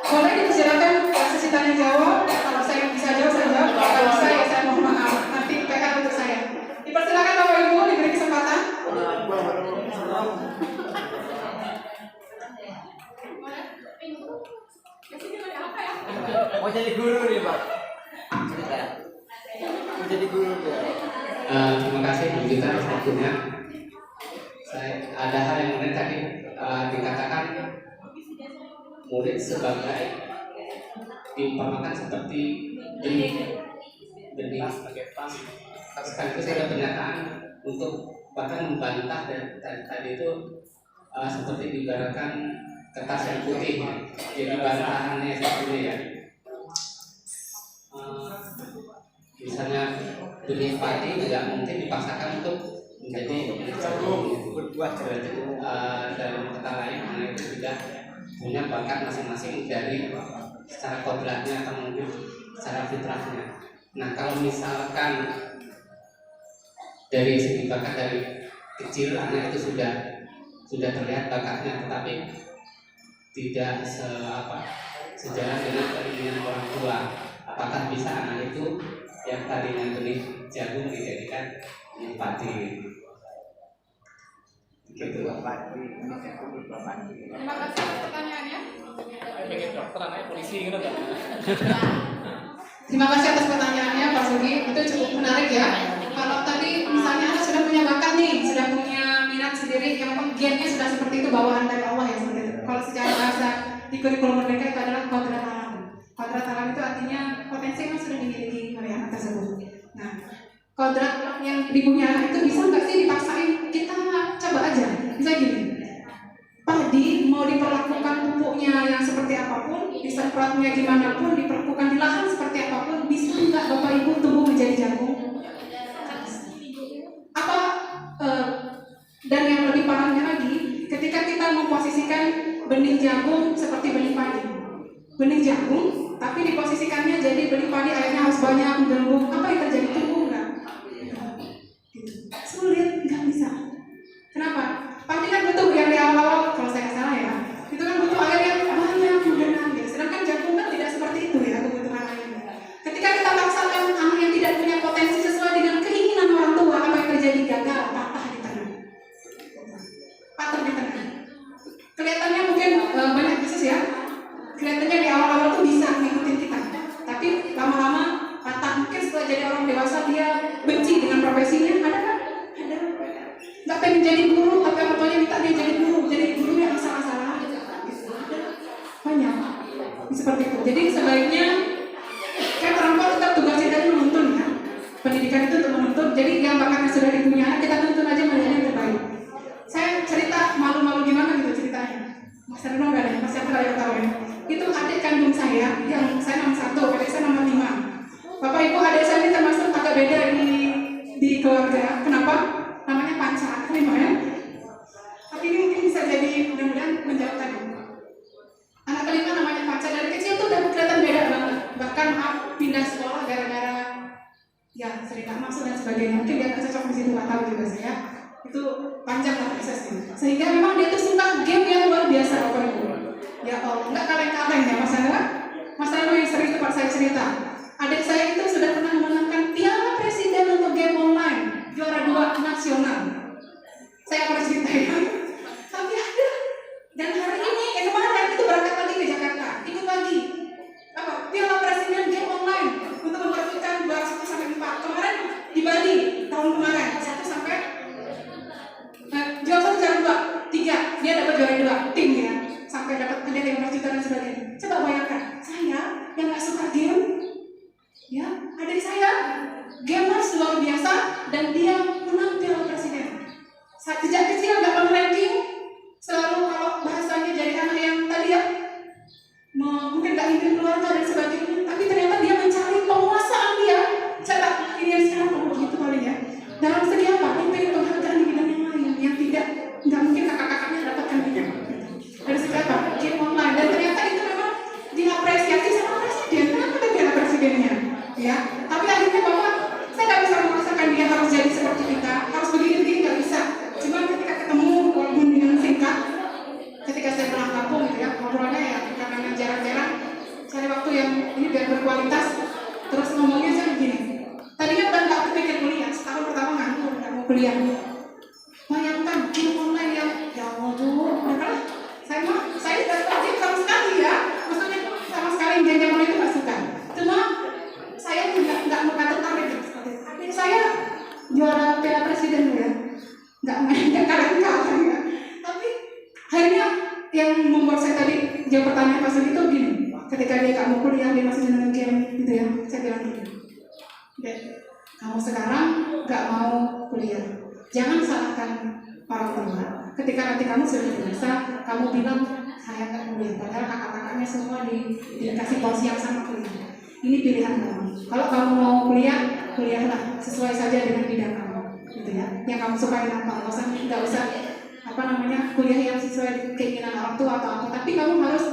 Boleh dipersilakan sesi tanya jawab. Kalau saya bisa jawab, saya jawab. Kalau bisa ya saya mohon maaf. Nanti PR untuk saya. Dipersilakan Bapak Ibu, diberi kesempatan. Mau jadi guru nih Pak. Mau jadi guru ya. Terima kasih Bu Gita waktunya. Ada hal yang menarik tadi dikatakan murid sebagai diumpamakan seperti benih sebagai pas. Sekaligus ada pernyataan untuk bahkan membantah dan tadi itu seperti diibaratkan kertas yang putih, jadi bantahannya seperti ini ya. Misalnya benih padi tidak mungkin dipaksakan untuk menjadi jagung berbuah jagung. Dalam kata lain, karena itu sudah punya bakat masing-masing dari secara kodratnya atau mungkin secara fitrahnya. Nah, kalau misalkan dari segi bakat dari kecil anak itu sudah terlihat bakatnya, tetapi tidak sejalan dengan keinginan orang tua, apakah bisa anak itu yang tadinya benih jagung dijadikan benih padi? Gitu. Terima kasih atas pertanyaannya. Pengen dokter anaknya polisi gitu kan? Terima kasih atas pertanyaannya Pak Sugi, itu cukup menarik ya. Kalau tadi misalnya anak sudah punya bakat nih, sudah punya minat sendiri, yang memang gennya sudah seperti itu, bawaan dari Allah ya seperti itu. Kalau secara bahasa di kurikulum Merdeka itu adalah kodrat alam. Kodrat alam itu artinya potensi yang sudah dimiliki oleh anak tersebut. Nah, kodrat yang dipunya anak itu bisa nggak sih dipaksain? Kita coba aja. Bisa gini, padi mau diperlakukan pupuknya yang seperti apapun, disemprotnya gimana pun, diperlakukan di lahan seperti apapun, bisa nggak Bapak Ibu tumbuh menjadi jagung? Dan yang lebih parahnya lagi, ketika kita memposisikan benih jagung seperti benih padi, benih jagung, tapi diposisikannya jadi benih padi, airnya harus banyak, gelembung, apa yang terjadi? Tumbuh nggak? Sulit, nggak bisa. Kenapa? Padi kan butuh yang di awal-awal, kalau saya salah ya, itu kan butuh air yang banyak, menggenang ya. Sedangkan jagung kan tidak seperti itu. sebaiknya kan orang tua tetap tugas kita itu menuntun ya. Pendidikan itu untuk menuntun. Jadi yang bakatnya sudah dipunya kita tuntun aja menjadi yang terbaik. Saya cerita malu-malu gimana gitu ceritanya. Mas Reno nggak ada, Mas Yatra yang tahu ya. Itu adik kandung saya yang saya nomor 1, adik saya nomor 5. Bapak Ibu adik saya ini termasuk agak beda di keluarga. Kenapa? Namanya Panca, kelima ya. Tapi ini mungkin bisa jadi mudah-mudahan menjawab tadi. Anak kelima namanya Panca, dari kecil tuh udah kelihatan beda banget. Bahkan pindah sekolah gara-gara ya cerita masuk dan sebagainya. Mungkin dia nggak cocok di situ, nggak tahu juga saya. Itu panjang lah prosesnya. Sehingga memang dia tuh suka game yang luar biasa Bapak Ibu. Ya Allah, nggak kaleng-kaleng ya Mas Reno. Mas Reno yang sering tempat saya cerita. Adik saya itu sudah pernah memenangkan Piala Presiden untuk game online, juara 2 nasional. Saya pernah ceritain. Tapi ada. Dan hari ini, kemarin itu berangkat lagi ke Jakarta, ikut lagi. Piala Presiden game online untuk memperebutkan juara 1 sampai 4. Kemarin di Bali tahun kemarin 1 sampai juara 1 juara 2, 3 dia dapat juara 2 tim ya, sampai dapat hadiah 15 juta dan sebagainya. Coba bayangkan, saya yang nggak suka game, ya adik saya gamers luar biasa dan dia menang Piala Presiden. Sejak kecil nggak pernah ranking, selalu kalau bahasanya jadi anak yang tadi ya mungkin nggak ingin keluarga dan sebagainya, tapi ternyata dia mencari penguasaan dia. Coba ini sekarang begitu paling ya. Dalam segi apa? Ingin penghargaan di bidang yang lain yang nggak mungkin kakak-kakaknya dapatkan itu. Dari segi apa? Game online, dan ternyata itu memang diapresiasi sama presiden. Kenapa ada Piala Presidennya? Ya, tapi akhirnya bahwa saya nggak bisa memaksakan dia harus jadi seperti kita, harus begini-begini nggak bisa. Cuma ketika ketemu walaupun dengan singkat, ketika saya pulang kampung gitu ya, ngobrolnya ya karena jarang-jarang cari waktu yang ini biar berkualitas. Terus ngomongnya saya begini. Tadinya kan nggak kepikir kuliah, setahun pertama nggak mau kuliah. Bayangkan game online yang ya waduh, karena saya tidak suka game sama sekali ya, maksudnya sama sekali game online itu nggak suka. Cuma saya nggak tertarik seperti itu. Adik saya juara Piala Presiden ya, nggak kalian ya. Tapi akhirnya yang membuat saya tadi jawab pertanyaan pas itu gini, ketika dia nggak mau kuliah dia masih dengan game gitu ya, saya bilang gini, kamu sekarang nggak mau kuliah, jangan salahkan orang tua. Ketika nanti kamu sudah dewasa, kamu bilang saya nggak kuliah, padahal kakak-kakaknya semua dikasih porsi yang sama kuliah. Ini pilihan kamu. Kalau kamu mau kuliah, kuliahlah sesuai saja dengan bidang kamu, gitu ya. Yang kamu sukai apa? Nggak usah kuliah yang sesuai keinginan orang tua atau apa. Tapi kamu harus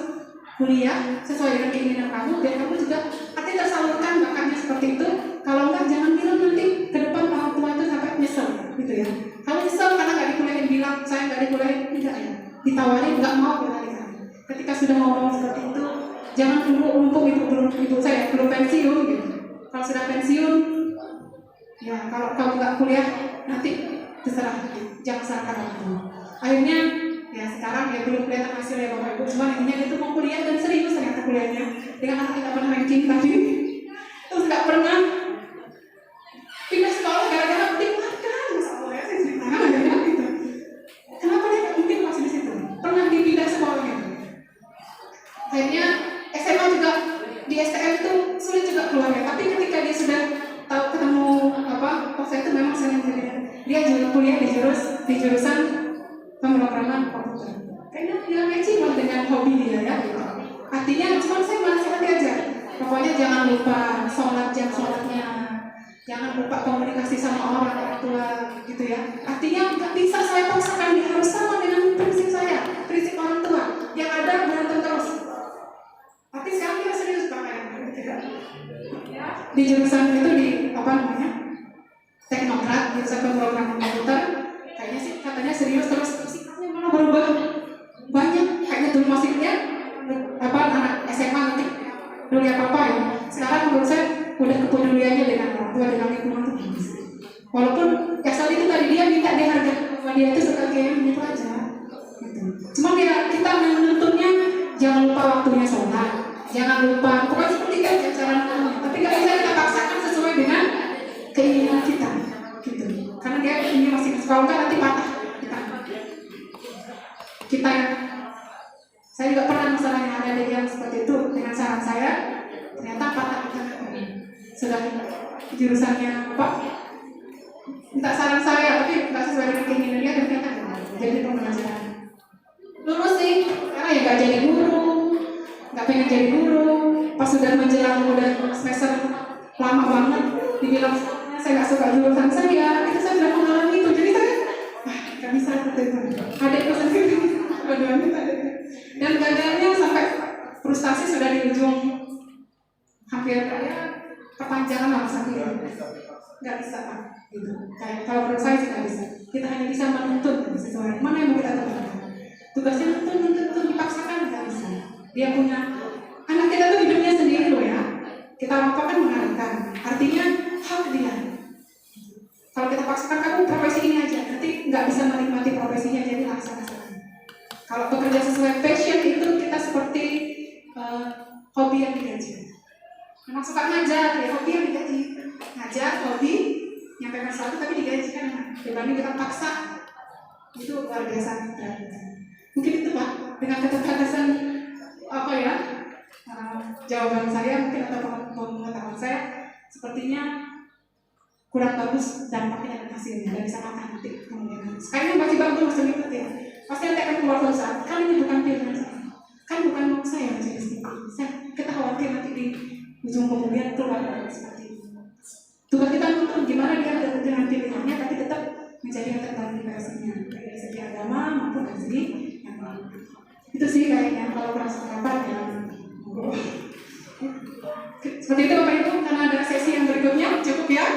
kuliah sesuai dengan keinginan kamu, dan kamu juga artinya tersalurkan bakatnya seperti itu. Kalau enggak, jangan bilang nanti ke depan orang tua itu sampai nyesel, gitu ya. Kalau nyesel karena nggak dikuliahin, bilang saya nggak dikuliahin, tidak ya. Ditawarin nggak mau berkali-kali. Ketika sudah ngomong seperti itu, jangan tunggu mumpung ibu saya belum pensiun gitu. Kalau sudah pensiun, ya kalau kamu nggak kuliah nanti terserah, jangan salahkan orang tua. Akhirnya ya sekarang ya belum kelihatan hasilnya Bapak Ibu, cuma intinya itu mau kuliah dan serius ternyata kuliahnya dengan anak yang nggak pernah ranking tadi, terus nggak pernah pindah sekolah gara-gara penting makan, masalah ya saya ceritakan aja gitu. Kenapa dia nggak mungkin masih di situ? Pernah dipindah sekolah gitu. Akhirnya SMA juga di STM itu sulit juga keluarnya, tapi ketika dia sudah tahu ketemu waktu itu memang sering dia juga kuliah di jurusan pemrograman komputer. Kayaknya dia matching dengan hobi dia ya. Artinya cuma saya menasihati aja, pokoknya jangan lupa sholat jam sholatnya, jangan lupa komunikasi sama orang tua gitu ya. Artinya nggak bisa saya paksakan dia harus sama dengan prinsip saya, prinsip orang tua yang ada berantem terus. Tapi sekarang kita serius pakai di jurusan itu di teknokrat, jurusan pemrograman komputer. Kayaknya sih katanya serius, terus sikapnya malah berubah banyak. Kayaknya dulu masihnya anak SMA nanti dulu apa ya. Sekarang menurut saya udah kepeduliannya dengan orang tua, dengan lingkungan itu bagus. Walaupun ya saat itu tadi dia minta dihargai bahwa dia itu suka game gitu aja. Gitu. Cuma ya kita menuntunnya jangan lupa waktunya sholat, jangan lupa pokoknya seperti itu aja cara menuntunnya. Tapi nggak bisa kita paksakan sesuai dengan keinginan kita, gitu. Karena dia ini masih sekolah kan nanti patah kita saya juga pernah masalahnya ada yang seperti itu. Dengan saran saya sudah jurusannya apa? Minta saran saya, tapi nggak sesuai dengan keinginannya dan ternyata jadi pembelajaran. Lulus sih, karena ya nggak jadi guru, nggak pengen jadi guru. Pas sudah menjelang udah semester lama banget, dibilang saya nggak suka jurusan saya, itu saya sudah mengalami itu. Jadi saya nggak bisa terima. Adikku sendiri, dua-duanya ada. Dan gagalnya sampai frustasi sudah di ujung hampir kayak perpanjangan lah masa kuliah. Nggak bisa Pak, gitu. Kayak kalau menurut saya sih nggak bisa. Kita hanya bisa menuntut sesuai mana yang mau kita temukan. Tugasnya nuntut dipaksakan nggak bisa. Dia punya anak kita tuh hidupnya sendiri loh ya. Kita apa kan mengharapkan. Artinya hak dia. Kalau kita paksakan kamu profesi ini aja, nanti nggak bisa menikmati profesinya jadi laksanakan. Kalau bekerja sesuai passion itu kita seperti hobi yang digaji. Memang suka ngajar, ya hobi yang digaji. Ngajar, hobi, nyampaikan sesuatu tapi digaji kan dibanding kita paksa itu luar biasa. Mungkin itu Pak, dengan keterbatasan apa ya jawaban saya mungkin atau pengetahuan saya sepertinya kurang bagus dampaknya dan hasilnya dan bisa makan nanti kemudian. Kayaknya masih bagus sedikit ya. Pasti nanti akan keluar dosa. Kan ini bukan pilihan saya. Kan bukan mau saya menjadi seperti kita khawatir nanti di ujung kemudian keluar seperti itu. Tugas kita untuk gimana dia dengan pilihannya tapi tetap menjadi yang terbaik versinya dari segi agama maupun dari segi yang lain. Itu sih kayaknya kalau merasa kapan ya. Seperti itu Bapak Ibu, karena ada sesi yang berikutnya cukup ya.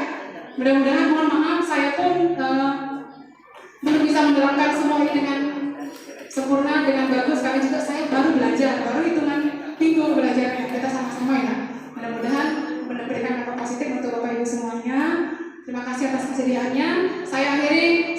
Mudah-mudahan mohon maaf saya pun belum bisa menerangkan semua ini dengan sempurna dengan bagus karena juga saya baru belajar, baru hitungan minggu belajarnya kita sama-sama ya. Mudah-mudahan memberikan dampak positif untuk Bapak Ibu semuanya. Terima kasih atas kesediaannya. Saya akhiri